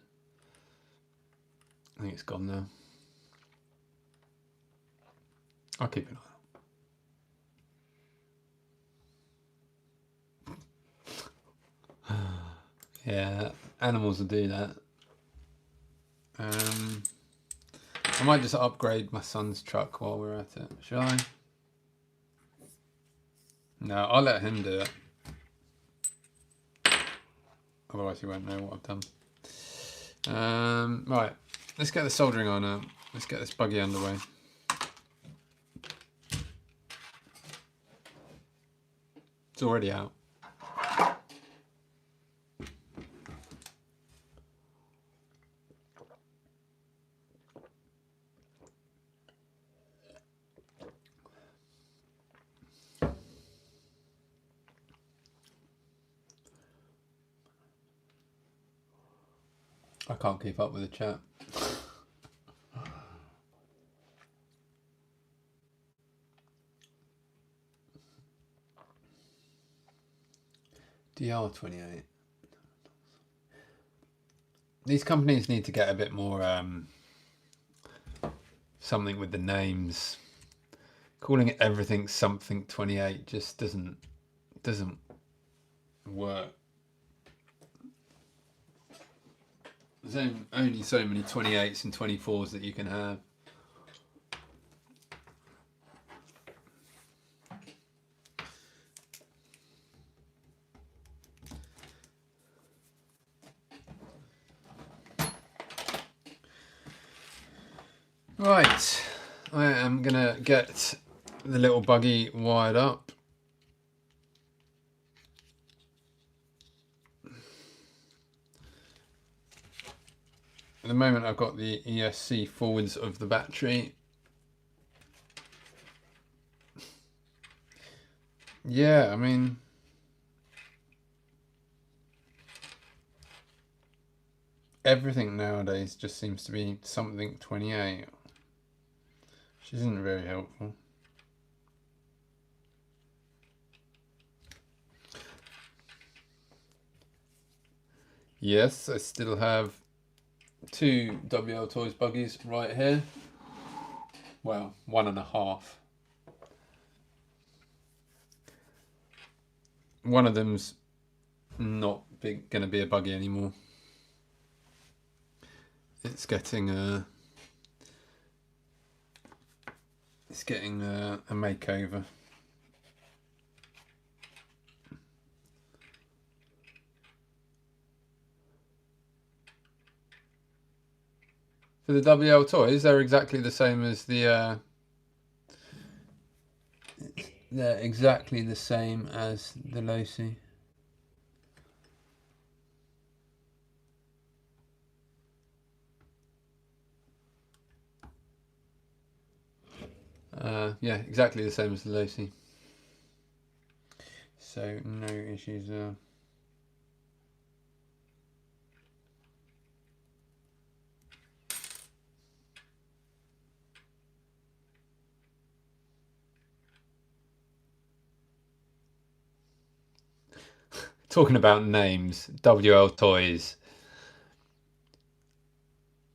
I think it's gone now. I'll keep an eye on. Yeah, animals will do that. I might just upgrade my son's truck while we're at it. Shall I? No, I'll let him do it. Otherwise he won't know what I've done. Right, let's get the soldering on out. Let's get this buggy underway. It's already out. I can't keep up with the chat. DR28. These companies need to get a bit more something with the names. Calling it everything something 28 just doesn't work. There's only so many 28s and 24s that you can have. Right, I am gonna get the little buggy wired up. At the moment I've got the ESC forwards of the battery. Yeah, I mean, everything nowadays just seems to be something 28, which isn't very helpful. Yes, I still have two WL Toys buggies right here. Well, 1.5. One of them's not going to be a buggy anymore. It's getting a makeover. For the WL Toys, they're exactly the same as the they're exactly the same as the Losi. Yeah, exactly the same as the Losi. So no issues there. Talking about names, WL Toys.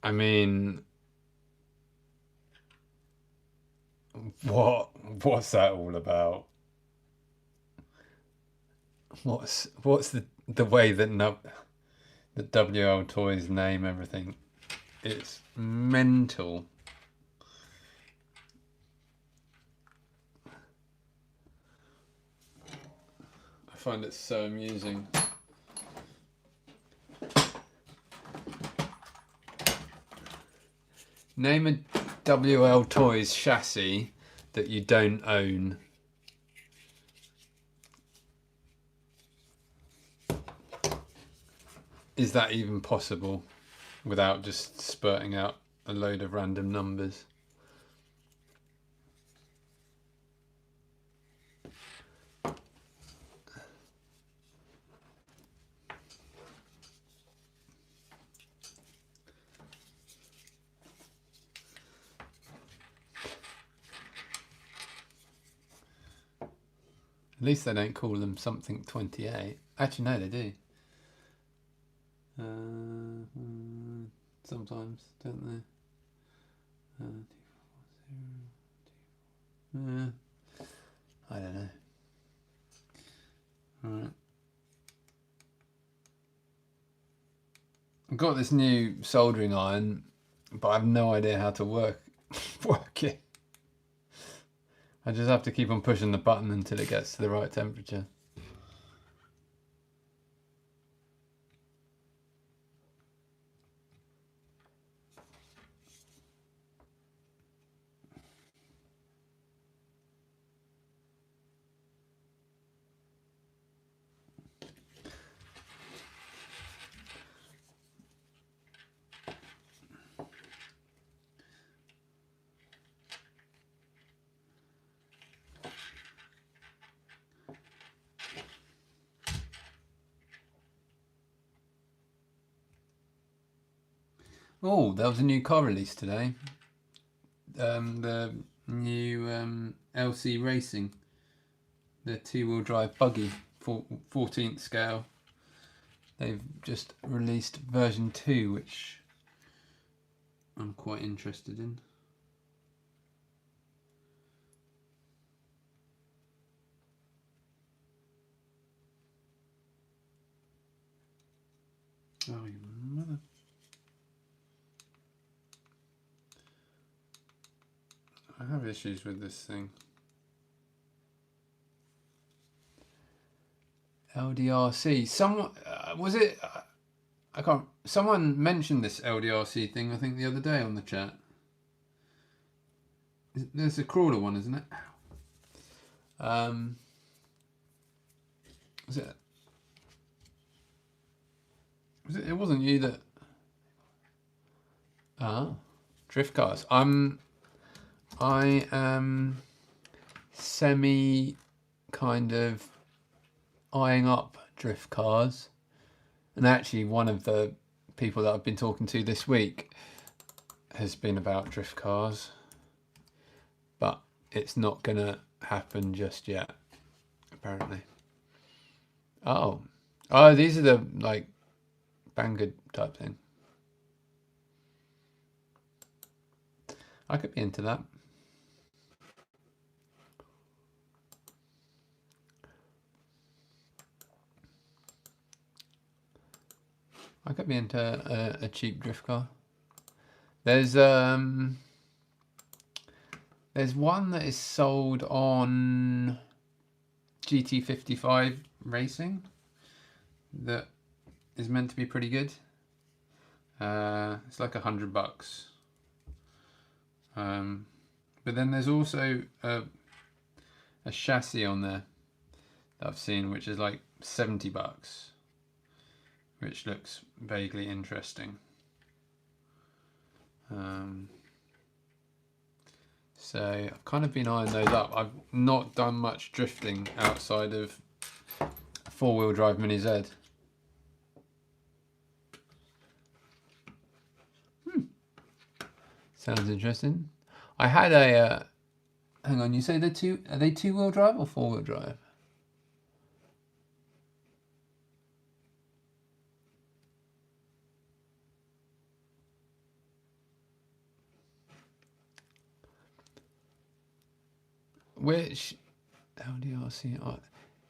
I mean, what's that all about? What's the way that WL Toys name everything? It's mental. I find it so amusing. Name a WL Toys chassis that you don't own. Is that even possible without just spurting out a load of random numbers? At least they don't call them something 28. Actually, no, they do. Sometimes, don't they? I don't know. Alright. I've got this new soldering iron, but I have no idea how to work it. I just have to keep on pushing the button until it gets to the right temperature. Oh, there was a new car release today. The new LC Racing, the two-wheel drive buggy, 14th scale. They've just released version 2, which I'm quite interested in. Oh, you mother... I have issues with this thing. LDRC. Someone was it? I can't. Someone mentioned this LDRC thing. I think the other day on the chat. There's a crawler one, isn't it? Was it? Was it? It wasn't you that. Drift cars. I am semi kind of eyeing up drift cars, and actually one of the people that I've been talking to this week has been about drift cars, but it's not gonna happen just yet, apparently. Oh, these are the like Banggood type thing. I could be into that. I could be into a cheap drift car. There's one that is sold on GT55 Racing that is meant to be pretty good. It's like $100. But then there's also a a chassis on there that I've seen, which is like $70, which looks vaguely interesting. So I've kind of been eyeing those up. I've not done much drifting outside of a 4-wheel drive Mini Z. Sounds interesting. I had a hang on, you say they're are they 2-wheel drive or 4-wheel drive? Which LDRC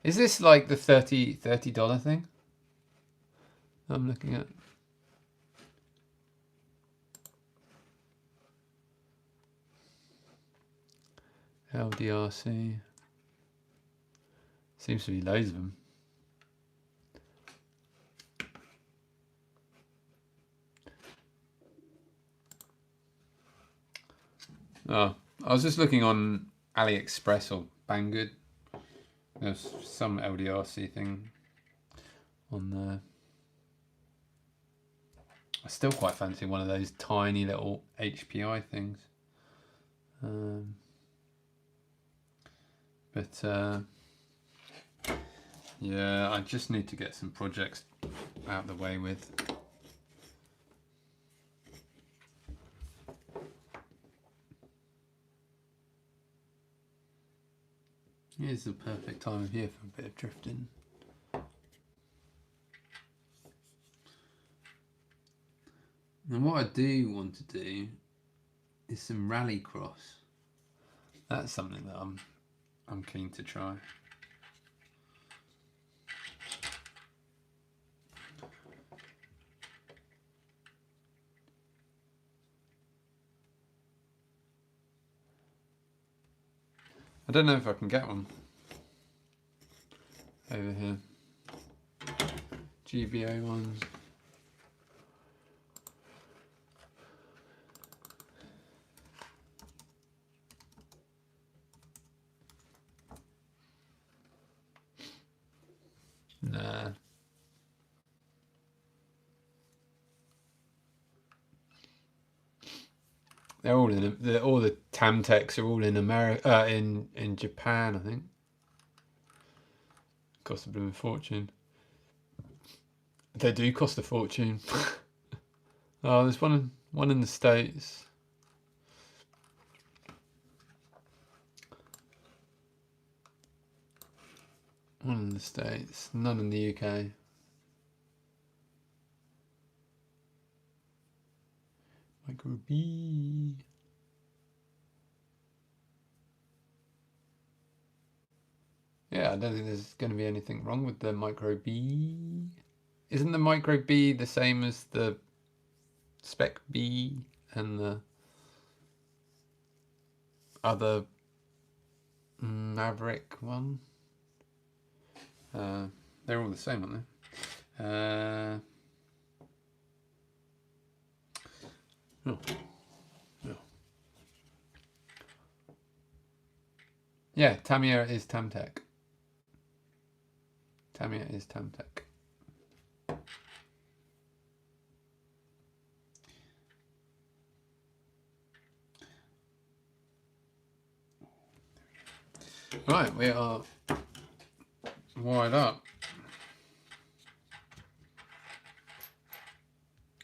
is this, like the $30 thing I'm looking at? LDRC. Seems to be loads of them. Oh, I was just looking on AliExpress or Banggood. There's some LDRC thing on there. I still quite fancy one of those tiny little HPI things. But yeah, I just need to get some projects out the way with. Here's the perfect time of year for a bit of drifting. And what I do want to do is some rallycross. That's something that I'm keen to try. I don't know if I can get one over here. GBO ones. Nah. They're all in. All the Tamtecs are all in America, in Japan, I think. Cost a blooming fortune. They do cost a fortune. Oh, there's one in the States. One in the States, none in the UK. Micro B. Yeah, I don't think there's going to be anything wrong with the Micro B. Isn't the Micro B the same as the Spec B and the other Maverick one? They're all the same, aren't they? Oh. Yeah, Tamiya is Tamtec. Tamiya is Tamtec. Right, we are wired up.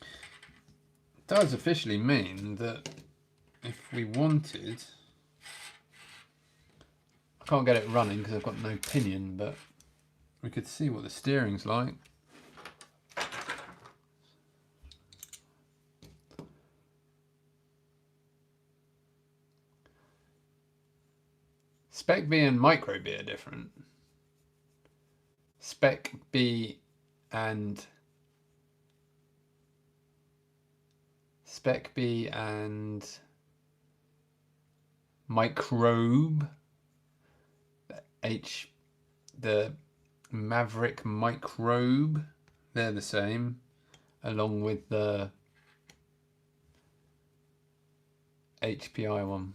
It does officially mean that if we wanted, I can't get it running because I've got no pinion, but we could see what the steering's like. Spec B and Micro B are different. Spec B and Microbe, the Maverick Microbe, they're the same, along with the HPI one.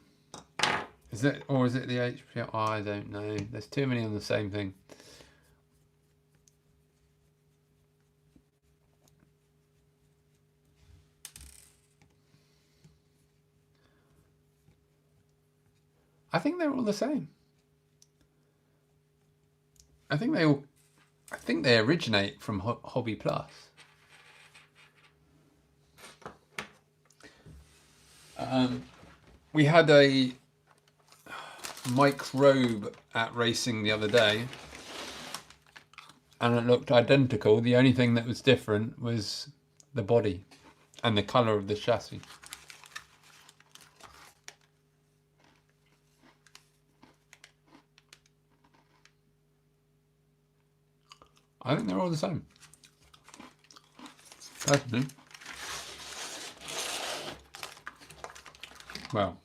Is it, or is it the HPL? Oh, I don't know. There's too many on the same thing. I think they're all the same. I think they originate from Hobby Plus. We had a microbe at racing the other day, and it looked identical. The only thing that was different was the body and the colour of the chassis. I think they're all the same. Personally. Well,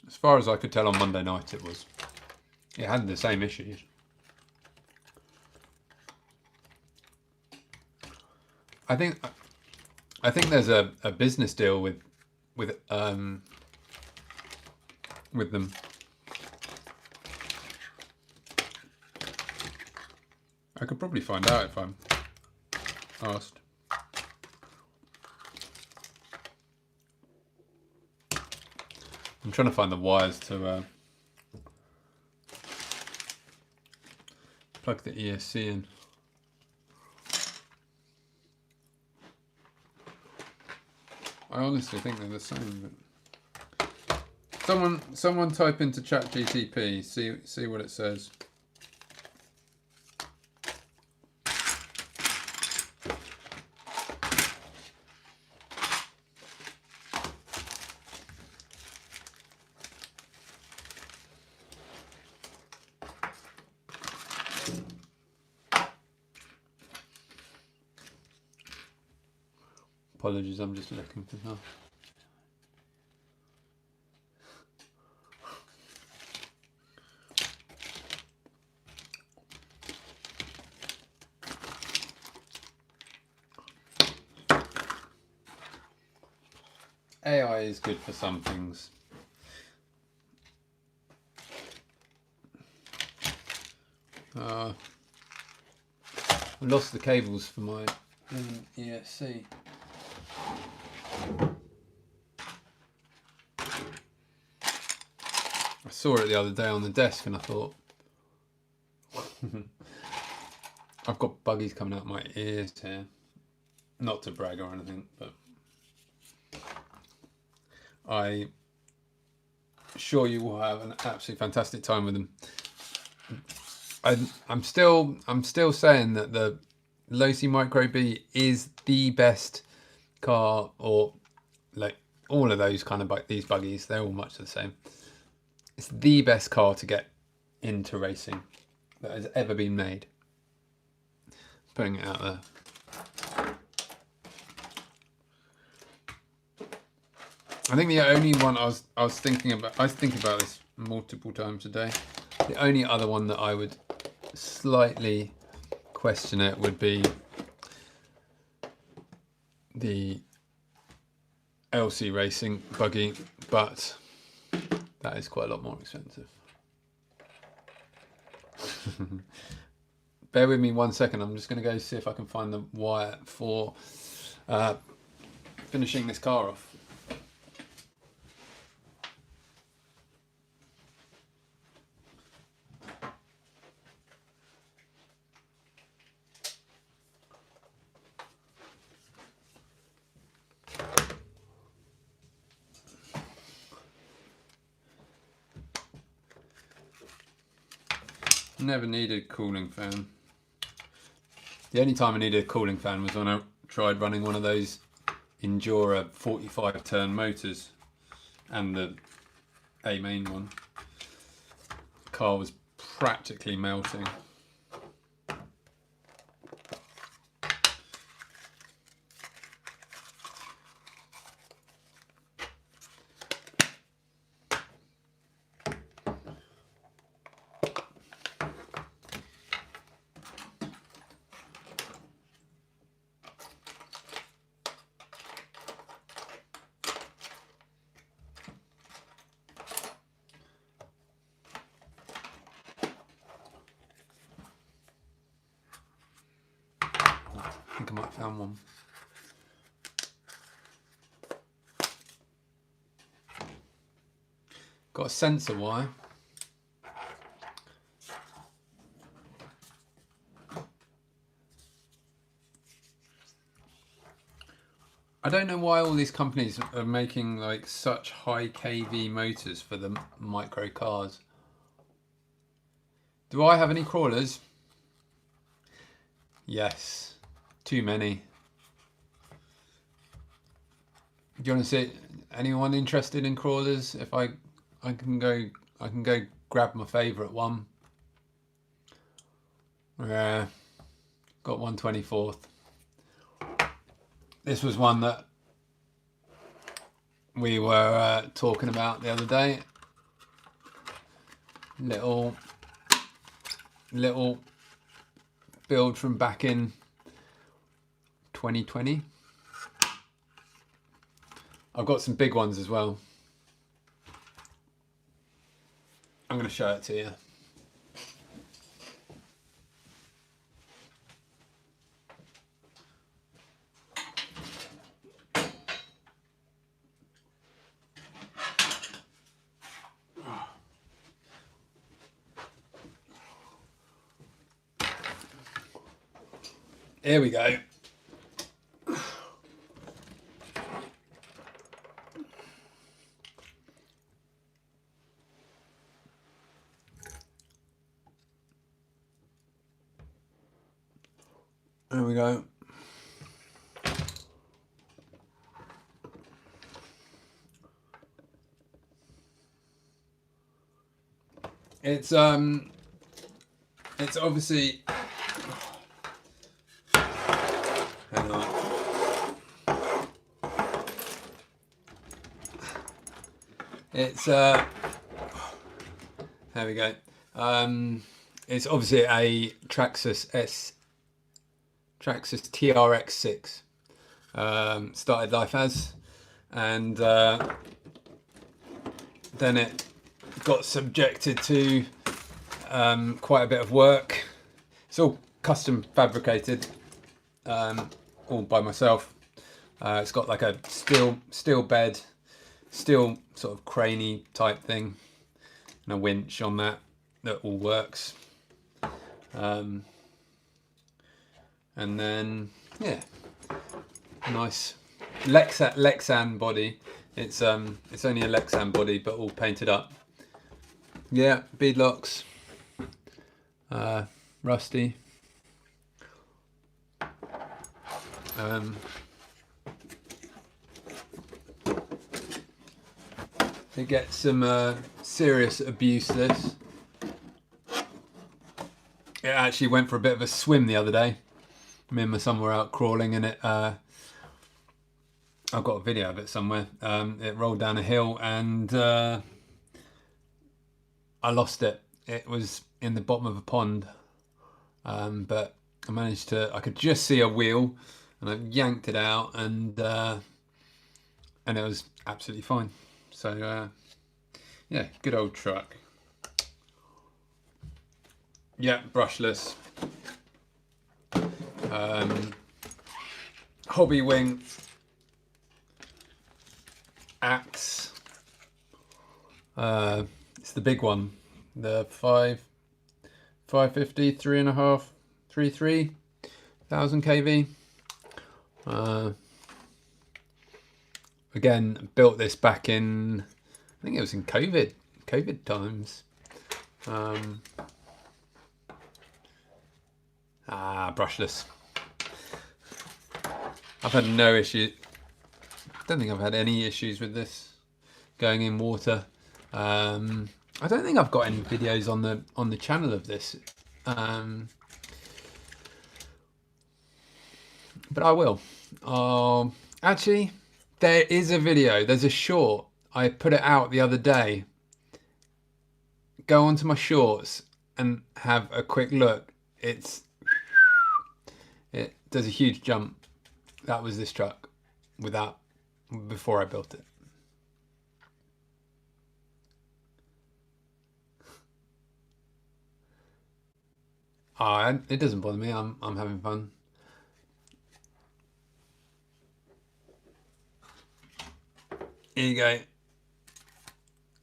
as far as I could tell on Monday night, it had the same issues. I think there's a business deal with them. I could probably find out if I'm asked. I'm trying to find the wires to plug the ESC in. I honestly think they're the same. But someone type into ChatGTP, see what it says. Apologies, I'm just looking for that. AI is good for some things. I lost the cables for my ESC. I saw it the other day on the desk and I thought, I've got buggies coming out my ears here. Not to brag or anything, but I'm sure you will have an absolutely fantastic time with them. I'm still saying that the Losi Micro B is the best car, or like all of those kind of these buggies, they're all much the same. It's the best car to get into racing that has ever been made. Putting it out there. I think the only one I was thinking about this multiple times a day. The only other one that I would slightly question it would be the LC Racing buggy, but that is quite a lot more expensive. Bear with me 1 second, I'm just going to go see if I can find the wire for finishing this car off. Never needed a cooling fan. The only time I needed a cooling fan was when I tried running one of those Injora 45 turn motors and the A main one. The car was practically melting. think I might have found one. Got a sensor wire. I don't know why all these companies are making like such high kV motors for the micro cars. Do I have any crawlers? Yes, too many. Do you want to see anyone interested in crawlers? If I can go grab my favourite one. Yeah, got 1/24. This was one that we were talking about the other day. Little build from back in 2020. I've got some big ones as well. I'm going to show it to you. Here we go. There we go. It's obviously, hang on. It's there we go. It's obviously a Traxxas TRX6. Started life as, and then it got subjected to quite a bit of work. It's all custom fabricated, all by myself. It's got like a steel bed, steel sort of craney type thing, and a winch on that all works. And then yeah, nice Lexan body. It's only a Lexan body, but all painted up. Yeah, bead locks, rusty. It gets some serious abuse, this. It actually went for a bit of a swim the other day. Me and my son were out crawling, and I've got a video of it somewhere. It rolled down a hill, and I lost it. It was in the bottom of a pond, but I could just see a wheel, and I yanked it out, and it was absolutely fine. So yeah, good old truck. Yeah, brushless. Hobby wing, axe. It's the big one, the 550 3.5 3,000 kV. Again, built this back in, I think it was in COVID times. Brushless. I've had no issue. Don't think I've had any issues with this going in water. I don't think I've got any videos on the channel of this, but I will. Actually, there is a video. There's a short. I put it out the other day. Go onto my shorts and have a quick look. It does a huge jump. That was this truck before I built it. It doesn't bother me. I'm having fun. Here you go.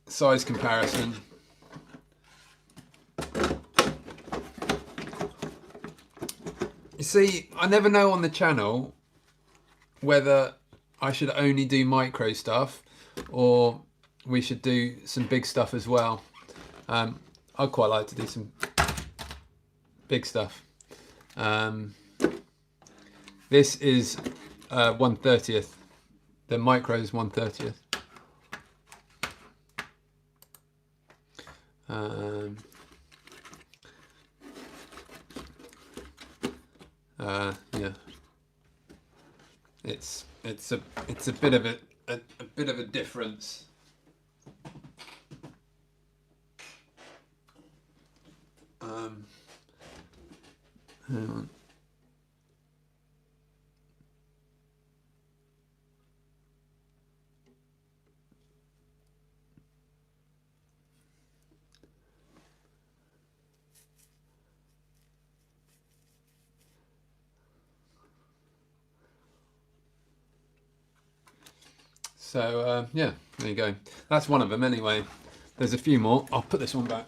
Size comparison. You see, I never know on the channel whether I should only do micro stuff or we should do some big stuff as well. I'd quite like to do some big stuff. This is 1/30th. The micro is 1/30th. Yeah, it's a bit of a difference. Hang on. So yeah, there you go. That's one of them anyway. There's a few more. I'll put this one back.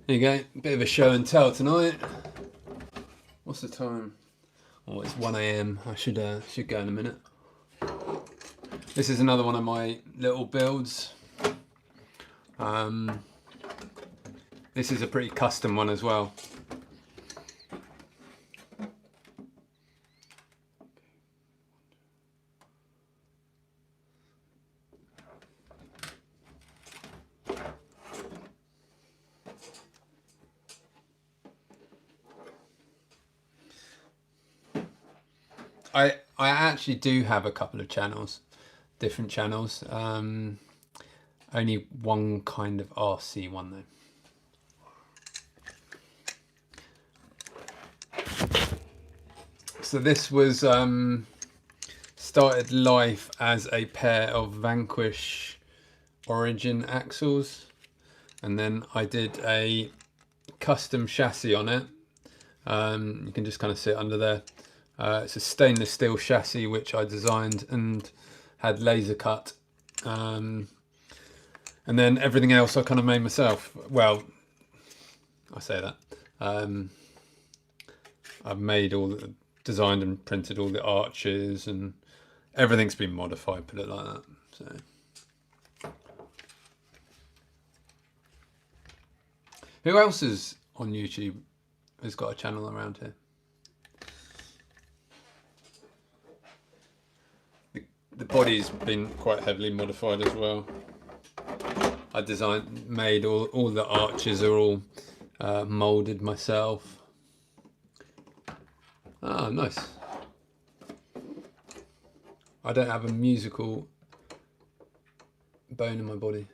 There you go. Bit of a show and tell tonight. What's the time? Oh, it's 1 AM. I should go in a minute. This is another one of my little builds. This is a pretty custom one as well. I actually do have a couple of channels, different channels. Only one kind of RC one though. So this was started life as a pair of Vanquish Origin axles, and then I did a custom chassis on it. You can just kind of see it under there. It's a stainless steel chassis which I designed and had laser cut, and then everything else I kind of made myself. Well, I say that I've made designed and printed all the arches, and everything's been modified, put it like that. So who else is on YouTube has got a channel around here? The body's been quite heavily modified as well. I made all the arches are all molded myself. Ah, nice. I don't have a musical bone in my body.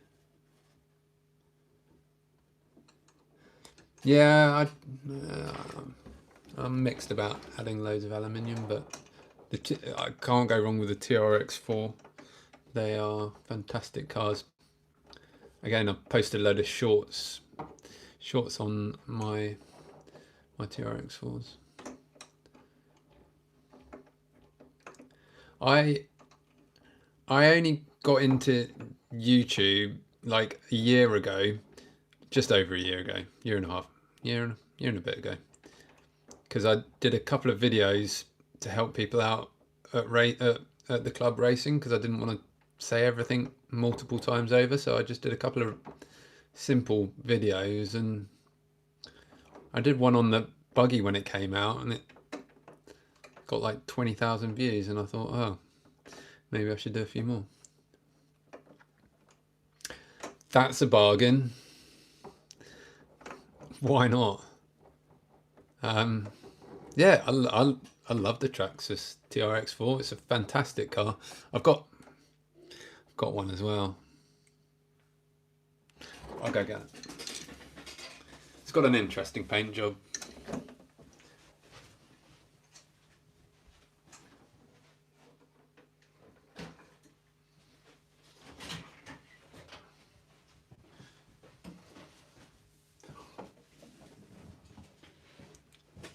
Yeah, I'm mixed about adding loads of aluminium, but I can't go wrong with the TRX4. They are fantastic cars. Again, I've posted a load of shorts on my TRX4s. I only got into YouTube like a year ago, just over a year ago, year and a half, year and a bit ago, because I did a couple of videos to help people out at the club racing, because I didn't want to say everything multiple times over, so I just did a couple of simple videos, and I did one on the buggy when it came out, and it got like 20,000 views, and I thought, oh, maybe I should do a few more. That's a bargain. Why not? Yeah, I love the Traxxas TRX4. It's a fantastic car. I've got one as well. I'll go get it. It's got an interesting paint job.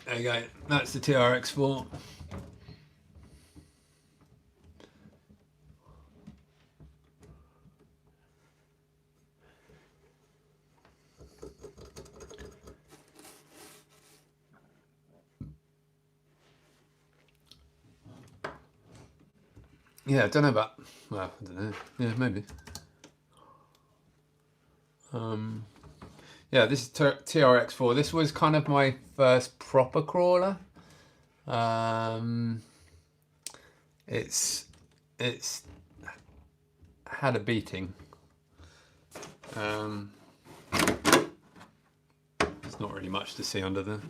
There you go. That's the TRX4. Yeah, I don't know about. Well, I don't know. Yeah, maybe. Yeah, this is TRX4. This was kind of my first proper crawler. It's had a beating. There's not really much to see under there.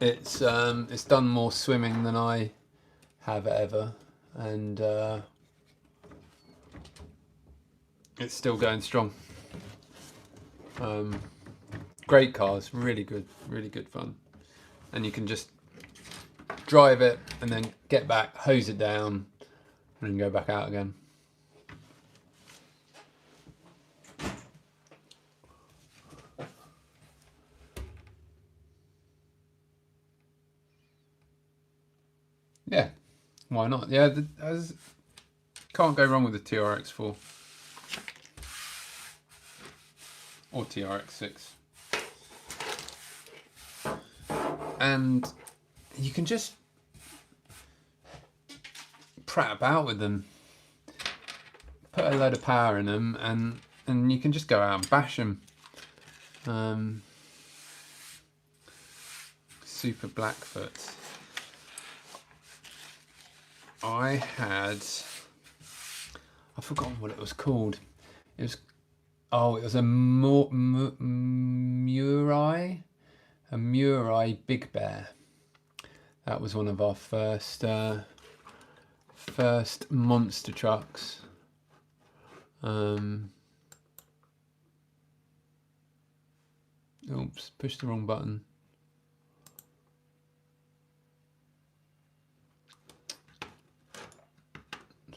It's done more swimming than I have ever, and it's still going strong. Great cars, really good fun, and you can just drive it and then get back, hose it down, and then go back out again. Yeah, why not? Yeah, can't go wrong with the TRX4 or TRX6. And you can just prat about with them, put a load of power in them, and you can just go out and bash them. Super Blackfoot. I've forgotten what it was called. It was a Murai Big Bear. That was one of our first monster trucks. Oops, pushed the wrong button.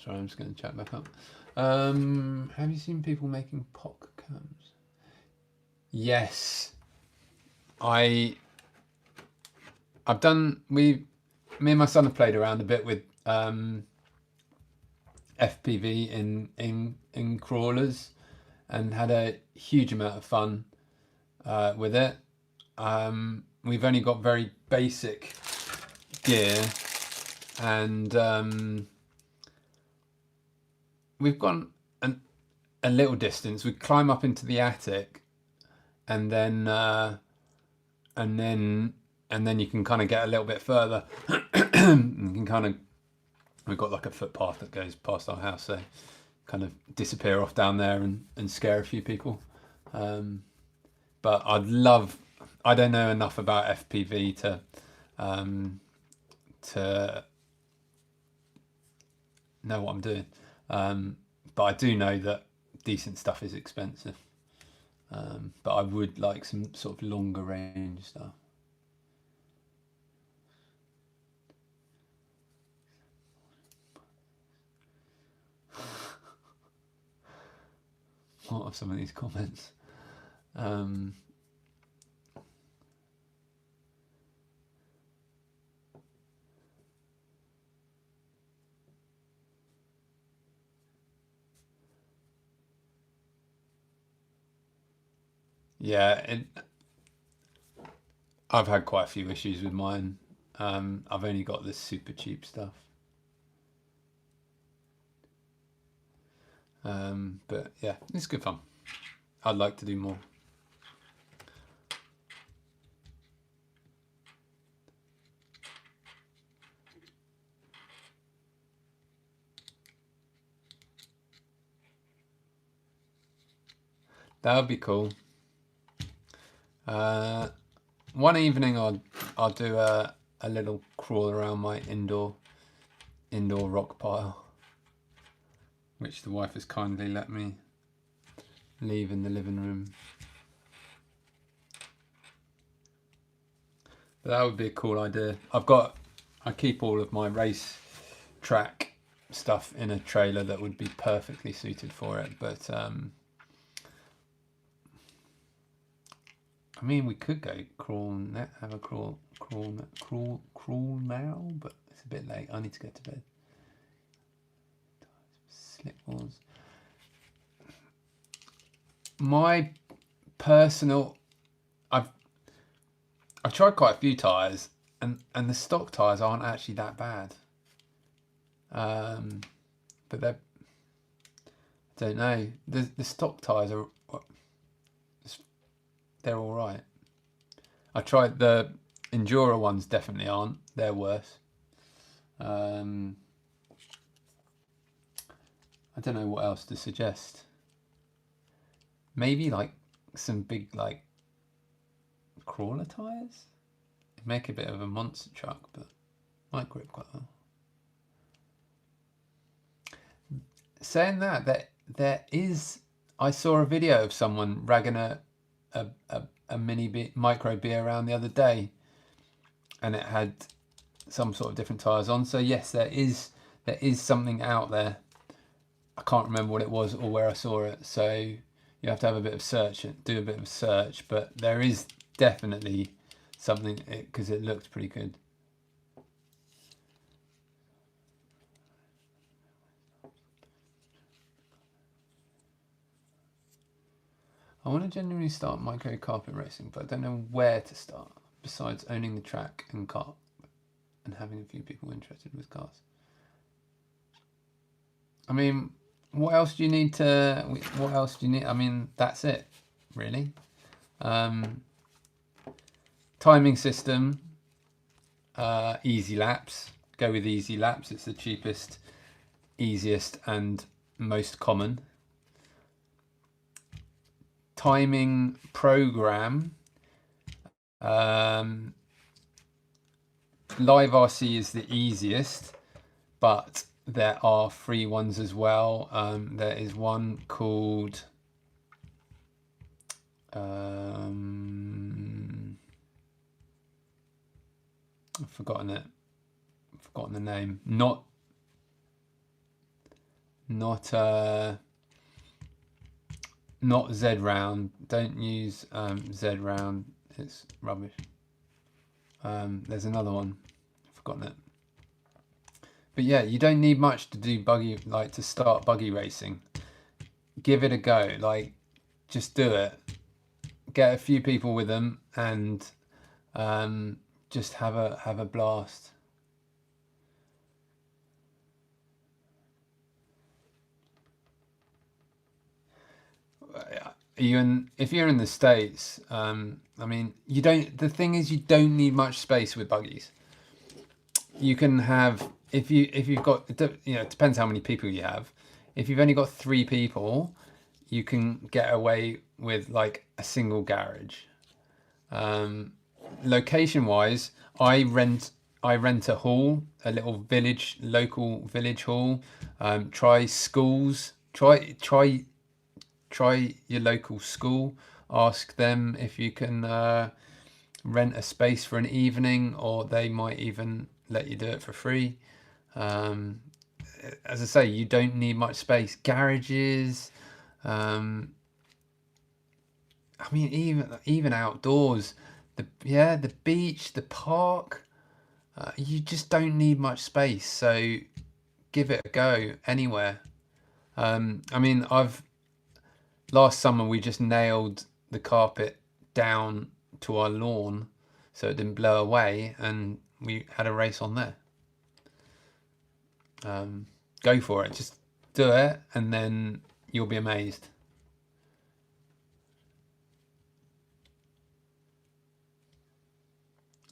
Sorry, I'm just going to chat back up. Have you seen people making POC cams? Yes. I've done, me and my son have played around a bit with FPV in crawlers and had a huge amount of fun with it. We've only got very basic gear, and we've gone a little distance. We climb up into the attic, and then you can kind of get a little bit further. You can kind of, we've got like a footpath that goes past our house, so kind of disappear off down there and scare a few people. But I don't know enough about FPV to know what I'm doing. But I do know that decent stuff is expensive. But I would like some sort of longer range stuff. What are some of these comments? Yeah, I've had quite a few issues with mine. I've only got this super cheap stuff. But yeah, it's good fun. I'd like to do more. That would be cool. One evening I'll do a little crawl around my indoor rock pile, which the wife has kindly let me leave in the living room. But that would be a cool idea. I keep all of my race track stuff in a trailer that would be perfectly suited for it, but I mean, we could go have a crawl now, but it's a bit late. I need to go to bed. Slip walls. My personal, I've tried quite a few tyres, and the stock tyres aren't actually that bad. But I don't know. The stock tyres they're all right. I tried the Injora ones, definitely aren't. They're worse. I don't know what else to suggest. Maybe like some big like crawler tyres. It'd make a bit of a monster truck, but might grip quite well. Saying that there is, I saw a video of someone ragging a micro B around the other day, and it had some sort of different tyres on. So yes, there is something out there. I can't remember what it was or where I saw it, so you have to have a bit of search, do a bit of search, but there is definitely something, because it looked pretty good. I want to genuinely start micro carpet racing, but I don't know where to start, besides owning the track and car and having a few people interested with cars. I mean, what else do you need? I mean, that's it, really. Timing system, easy laps. Go with easy laps. It's the cheapest, easiest, and most common. Timing program. Live RC is the easiest, but there are free ones as well. There is one called I've forgotten it. I've forgotten the name. Not Z round. Don't use Z round. It's rubbish. There's another one. I've forgotten it. But yeah, you don't need much to do buggy, like to start buggy racing. Give it a go. Like, just do it. Get a few people with them and just have a blast. If you're in the States, I mean, you don't. The thing is, you don't need much space with buggies. You can have, if you've got, you know, it depends how many people you have. If you've only got 3 people, you can get away with like a single garage. Location wise, I rent a hall, a little local village hall. Try schools. Try your local school. Ask them if you can rent a space for an evening, or they might even let you do it for free. As I say, you don't need much space. Garages, I mean, even outdoors, the beach, the park, you just don't need much space. So give it a go anywhere. I mean, last summer we just nailed the carpet down to our lawn so it didn't blow away, and we had a race on there. Go for it. Just do it, and then you'll be amazed.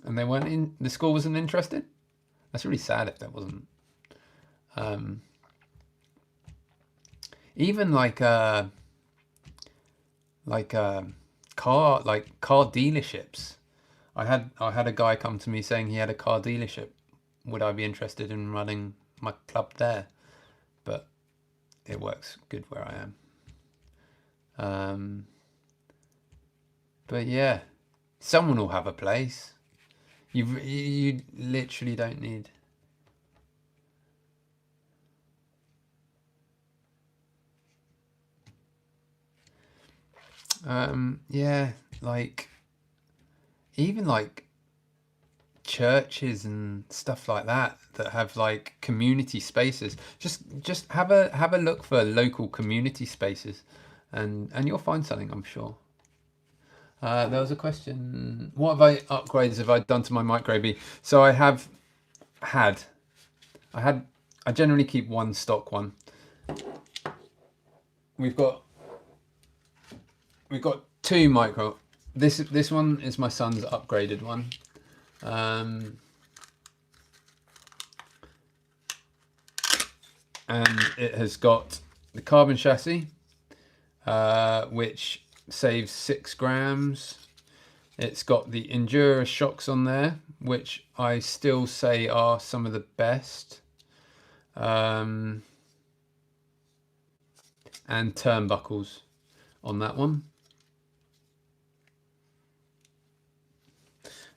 And they weren't in. The school wasn't interested. That's really sad if that wasn't. Even like car dealerships. I had a guy come to me saying he had a car dealership. Would I be interested in running my club there? But it works good where I am. But yeah, someone will have a place. You literally don't need. Yeah, like even like churches and stuff like that have like community spaces. Just have a look for local community spaces, and you'll find something, I'm sure. There was a question, what upgrades have I done to my Micro B? So I generally keep one stock one. We've got two Micro. This one is my son's upgraded one. And it has got the carbon chassis, which saves 6 grams. It's got the Injora shocks on there, which I still say are some of the best. And turnbuckles on that one.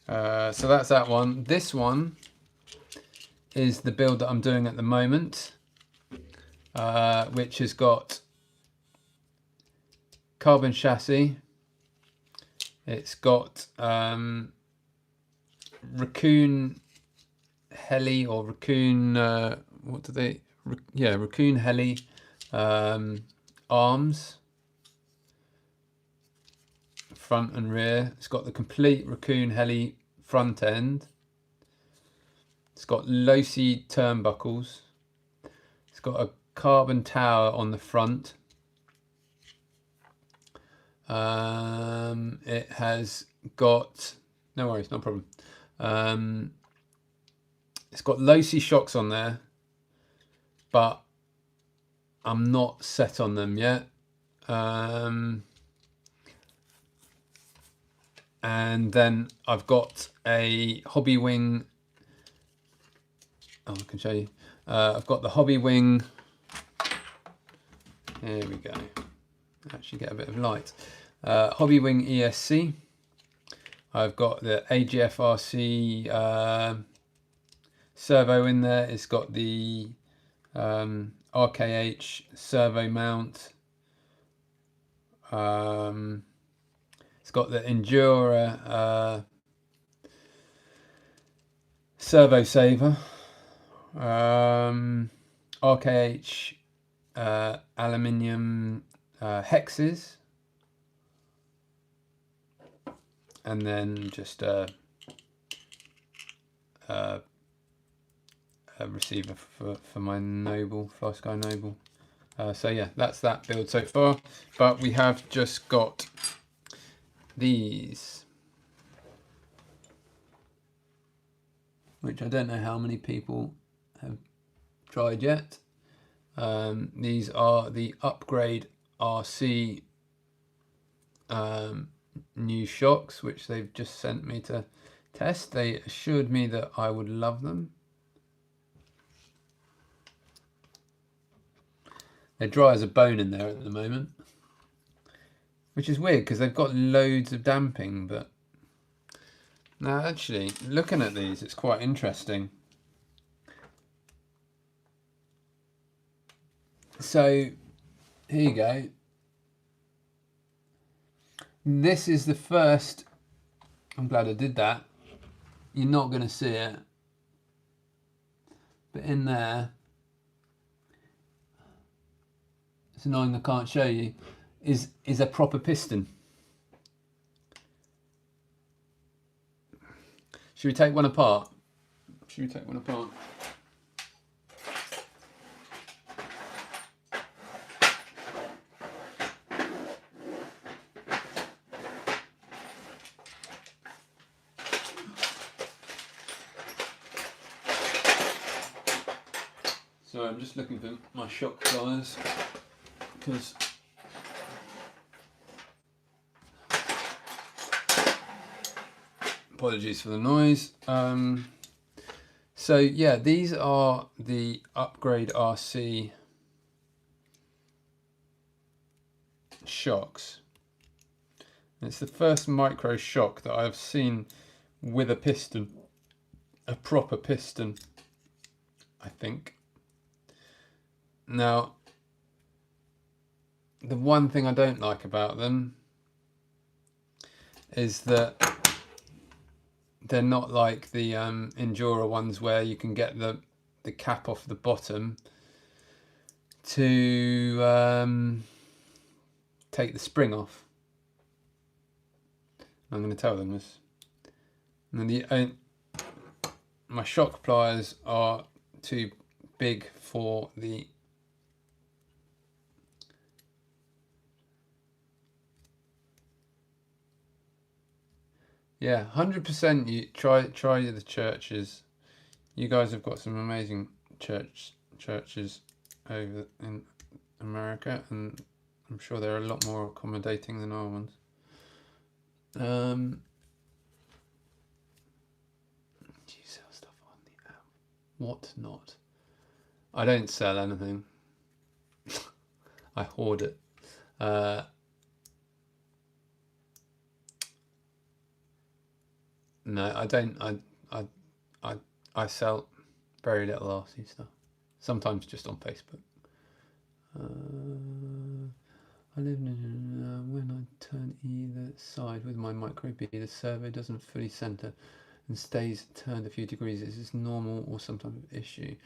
So that's that one. This one is the build that I'm doing at the moment, which has got carbon chassis. It's got raccoon heli, or raccoon, raccoon heli arms, front and rear. It's got the complete raccoon heli front end. It's got low-C turnbuckles. It's got a carbon tower on the front. It has got, no worries, no problem. It's got low-C shocks on there, but I'm not set on them yet. And then I've got a hobby wing. Oh, I can show you. I've got the hobby wing. Here we go. Actually get a bit of light. Hobby wing ESC. I've got the AGF RC servo in there. It's got the RKH servo mount. It's got the Injora servo saver. RKH aluminium hexes, and then just a receiver for my Noble, Fly Sky Noble. So yeah, that's that build so far, but we have just got these, which I don't know how many people have tried yet. These are the Upgrade RC new shocks, which they've just sent me to test. They assured me that I would love them. They're dry as a bone in there at the moment, which is weird because they've got loads of damping, but now actually looking at these, it's quite interesting. So here you go. This is the first, I'm glad I did that. You're not going to see it, but in there, it's annoying I can't show you, is a proper piston. Should we take one apart? Should we take one apart? So I'm just looking for my shock pliers, because apologies for the noise. So yeah, these are the Upgrade RC shocks. It's the first micro shock that I've seen with a piston, a proper piston, I think. Now, the one thing I don't like about them is that they're not like the Injora ones where you can get the cap off the bottom to take the spring off. I'm going to tell them this. And then my shock pliers are too big for the yeah, 100%. You try the churches. You guys have got some amazing churches over in America, and I'm sure they're a lot more accommodating than our ones. Do you sell stuff on the app? What not? I don't sell anything. I hoard it. No, I don't. I sell very little RC stuff. Sometimes just on Facebook. I live in when I turn either side with my micro B, the servo doesn't fully center and stays turned a few degrees. Is this normal or some type of issue?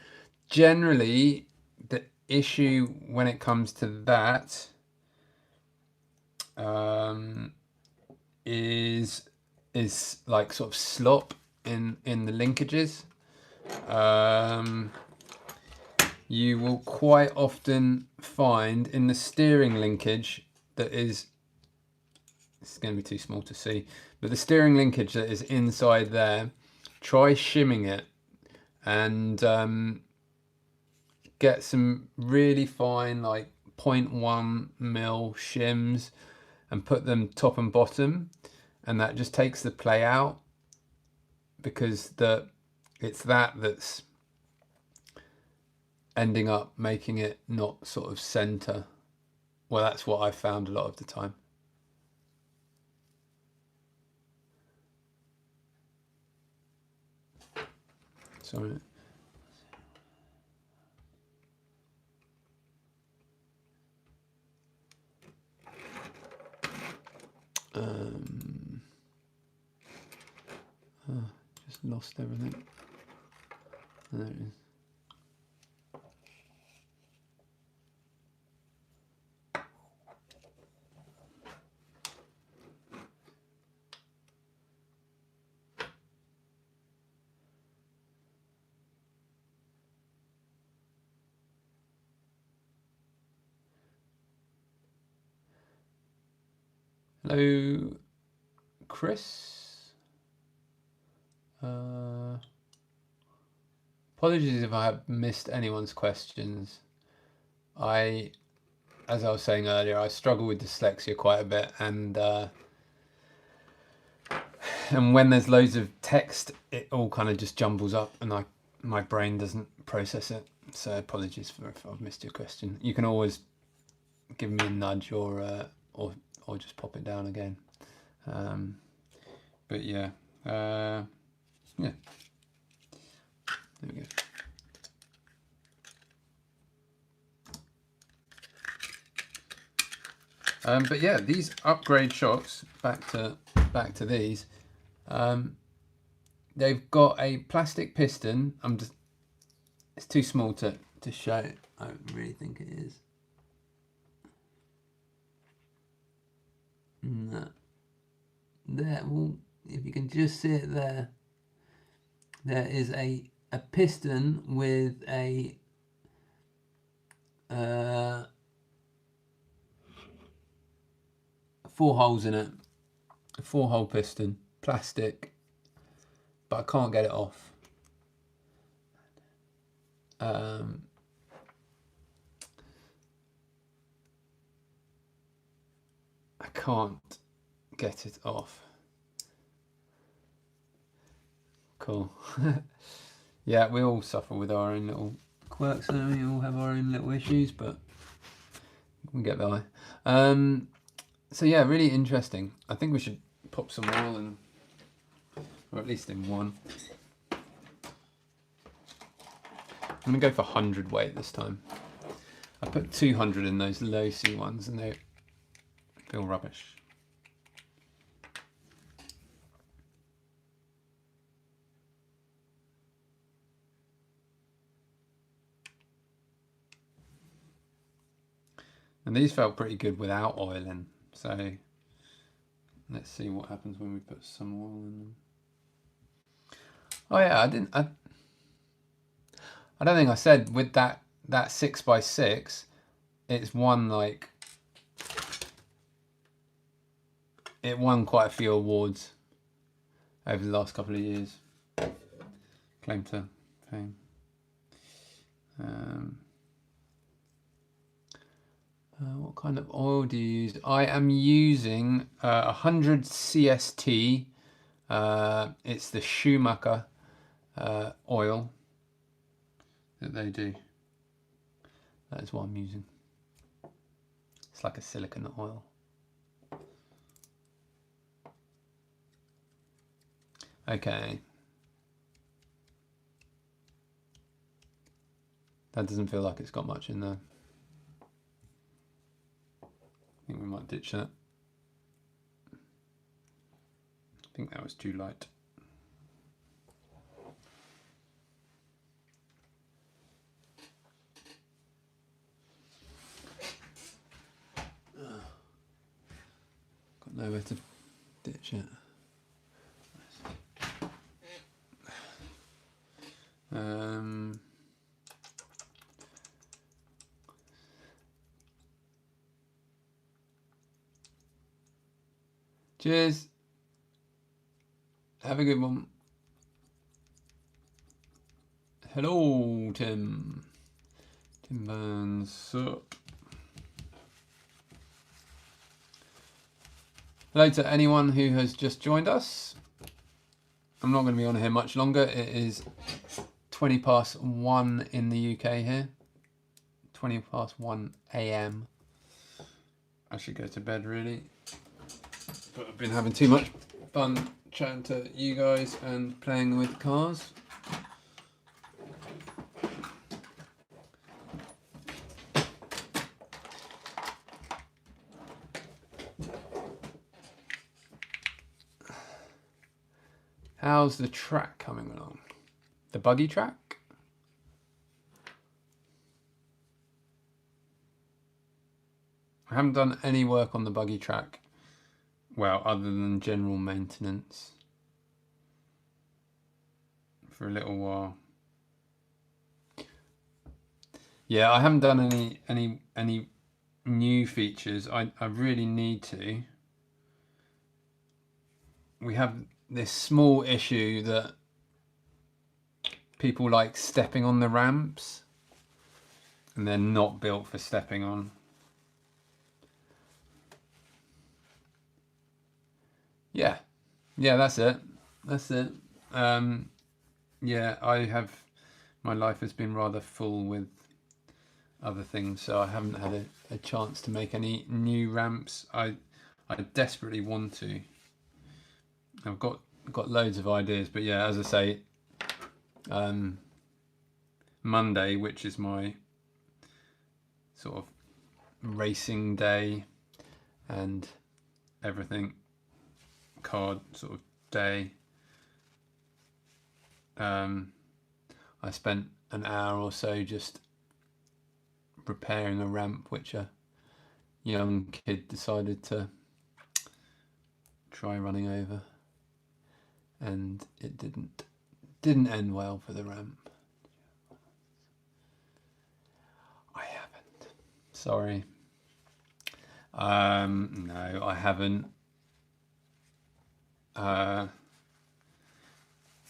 Generally, the issue when it comes to that is like sort of slop in the linkages. You will quite often find in the steering linkage that is, it's going to be too small to see, but the steering linkage that is inside there, try shimming it and get some really fine like 0.1 mil shims and put them top and bottom, and that just takes the play out, because it's that's ending up making it not sort of center. Well, that's what I found a lot of the time. Sorry. Just lost everything. There it is. Hello, Chris. Apologies if I have missed anyone's questions. As I was saying earlier, I struggle with dyslexia quite a bit, and when there's loads of text, it all kind of just jumbles up, and my brain doesn't process it. So apologies if I've missed your question. You can always give me a nudge or just pop it down again. But yeah, yeah. There we go. But yeah, these upgrade shocks, back to these. They've got a plastic piston. It's too small to show. I don't really think it is. No. There, well, if you can just see it there, there is a piston with a 4 holes in it, a 4-hole piston, plastic, but I can't get it off. I can't get it off. Cool. Yeah, we all suffer with our own little quirks, and we all have our own little issues, but we get by. So yeah, really interesting. I think we should pop some oil in, or at least in one. I'm gonna go for 100 weight this time. I put 200 in those low C ones, and they feel rubbish. And these felt pretty good without oiling. So let's see what happens when we put some oil in them. Oh yeah, I don't think I said with that 6x6, it's won like, it won quite a few awards over the last couple of years. Claim to fame. What kind of oil do you use? I am using 100 CST. It's the Schumacher oil that they do. That is what I'm using. It's like a silicone oil. Okay. That doesn't feel like it's got much in there. I think we might ditch that. I think that was too light. Got nowhere to ditch it. Cheers. Have a good one. Hello, Tim. Tim Burns. Sup? Hello to anyone who has just joined us. I'm not going to be on here much longer. It is 20 past 1 in the UK here. 20 past 1 AM. I should go to bed really. But I've been having too much fun chatting to you guys and playing with cars. How's the track coming along? The buggy track? I haven't done any work on the buggy track. Well, other than general maintenance for a little while. Yeah, I haven't done any new features. I really need to. We have this small issue that people like stepping on the ramps and they're not built for stepping on. Yeah, that's it. Yeah, my life has been rather full with other things, so I haven't had a chance to make any new ramps. I desperately want to. I've got loads of ideas, but yeah, as I say, Monday, which is my sort of racing day and everything, card sort of day, I spent an hour or so just repairing a ramp which a young kid decided to try running over, and it didn't end well for the ramp. I haven't. Sorry. No, I haven't.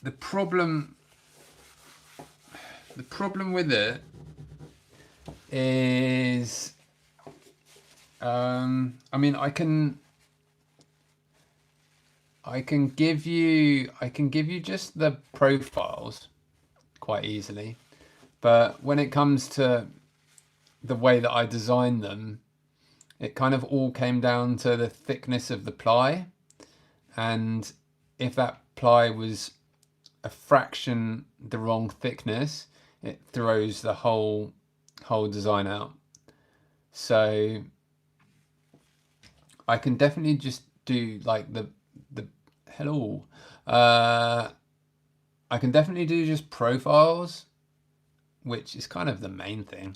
The problem with it is, I mean, I can give you just the profiles quite easily, but when it comes to the way that I designed them, it kind of all came down to the thickness of the ply, and if that ply was a fraction the wrong thickness, it throws the whole design out. So I can definitely just do like the hello. I can definitely do just profiles, which is kind of the main thing.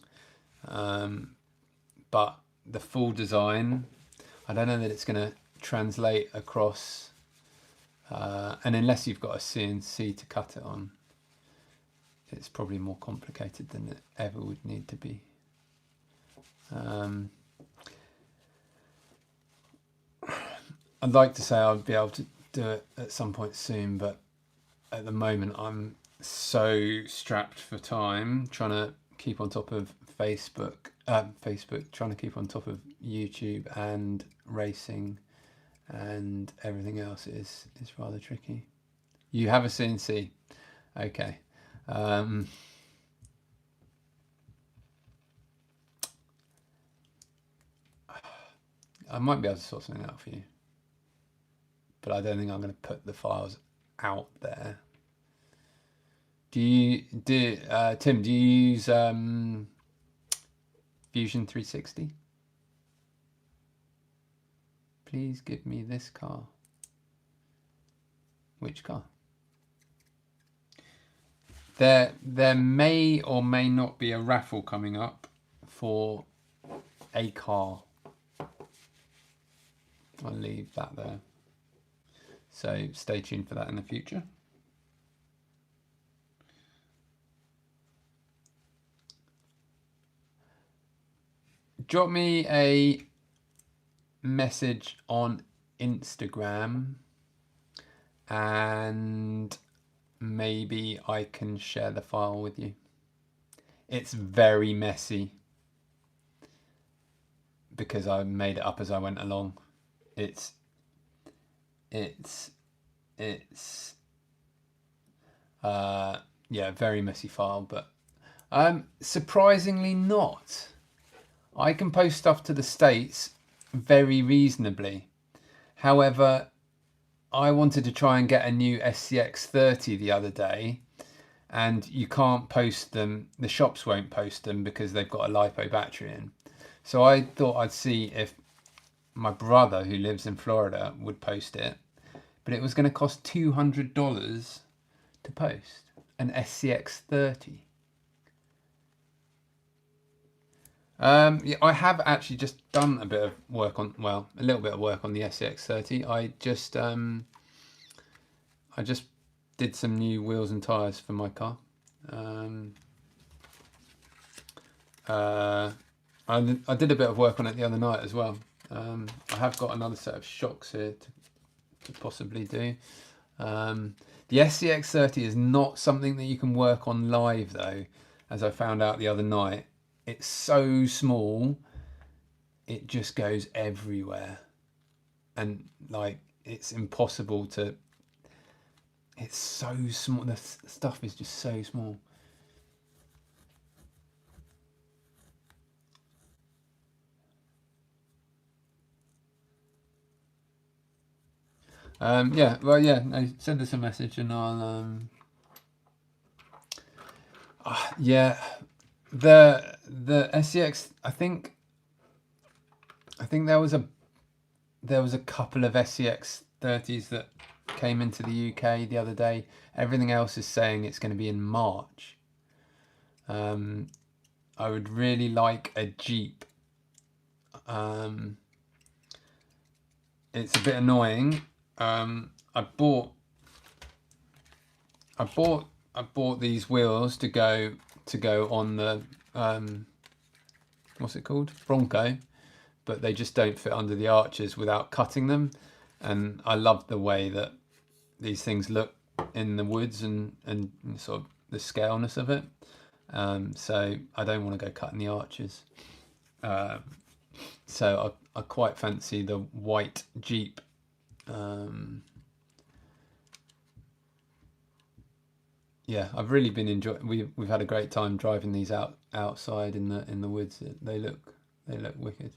But the full design. I don't know that it's going to translate across, and unless you've got a CNC to cut it on, it's probably more complicated than it ever would need to be. I'd like to say I'll be able to do it at some point soon, but at the moment I'm so strapped for time, trying to keep on top of Facebook, trying to keep on top of YouTube and racing and everything else is rather tricky. You have a CNC, okay. I might be able to sort something out for you, but I don't think I'm going to put the files out there. Tim, do you use Fusion 360? Please give me this car. Which car? There may or may not be a raffle coming up for a car. I'll leave that there. So stay tuned for that in the future. Drop me a message on Instagram and maybe I can share the file with you. It's very messy because I made it up as I went along. It's yeah, very messy file, but surprisingly not. I can post stuff to the States very reasonably. However, I wanted to try and get a new SCX30 the other day, and you can't post them, the shops won't post them because they've got a LiPo battery in. So I thought I'd see if my brother, who lives in Florida, would post it, but it was going to cost $200 to post an SCX30. Yeah, I have actually just done a bit of work on, well, a little bit of work on the SCX30. I just did some new wheels and tires for my car. I did a bit of work on it the other night as well. I have got another set of shocks here to possibly do. The SCX30 is not something that you can work on live though, as I found out the other night. It's so small, it just goes everywhere. And like, it's impossible to, it's so small, the stuff is just so small. Yeah, well, yeah, no, send us a message and I'll, yeah, the SCX, I think there was a couple of SCX30s that came into the UK the other day. Everything else is saying it's going to be in March. I would really like a Jeep. It's a bit annoying. I bought these wheels to go on the what's it called, Bronco, but they just don't fit under the arches without cutting them. And I love the way that these things look in the woods and sort of the scaleness of it. So I don't want to go cutting the arches. So I quite fancy the white Jeep. Yeah, I've really been enjoying. We've had a great time driving these outside in the woods. They look wicked.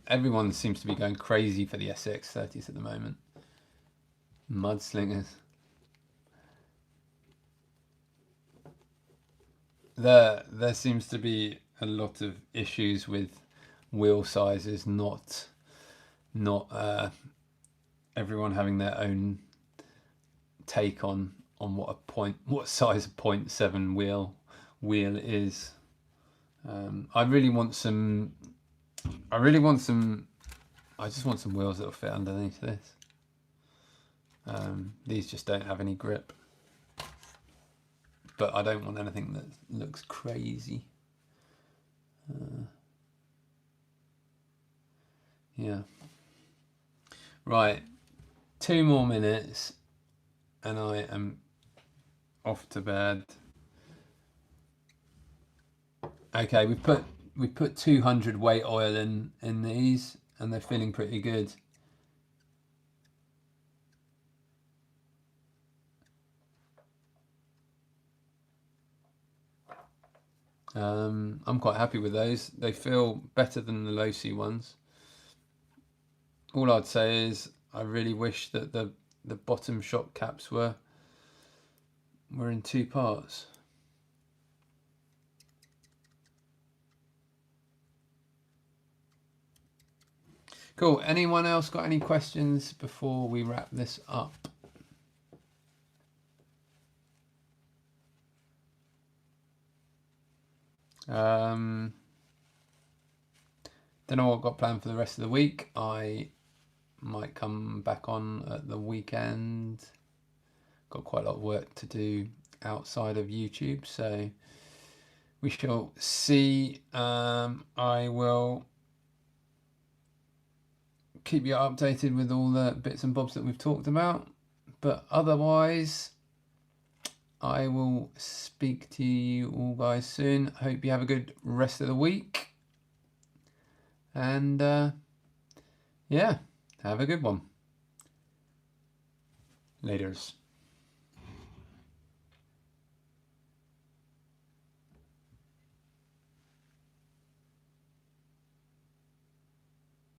Everyone seems to be going crazy for the SCX30s at the moment. Mudslingers. There seems to be a lot of issues with wheel sizes, not everyone having their own take on what size a 0.7 wheel is. I just want some wheels that'll fit underneath this. These just don't have any grip, but I don't want anything that looks crazy. Yeah. Right, 2 more minutes and I am off to bed. Okay, we put 200 weight oil in these, and they're feeling pretty good. I'm quite happy with those. They feel better than the low-C ones. All I'd say is I really wish that the bottom shock caps were in 2 parts. Cool. Anyone else got any questions before we wrap this up? Don't know what I've got planned for the rest of the week. I might come back on at the weekend. Got quite a lot of work to do outside of YouTube, so we shall see. I will keep you updated with all the bits and bobs that we've talked about, but otherwise I will speak to you all guys soon. Hope you have a good rest of the week, and yeah, have a good one. Laters.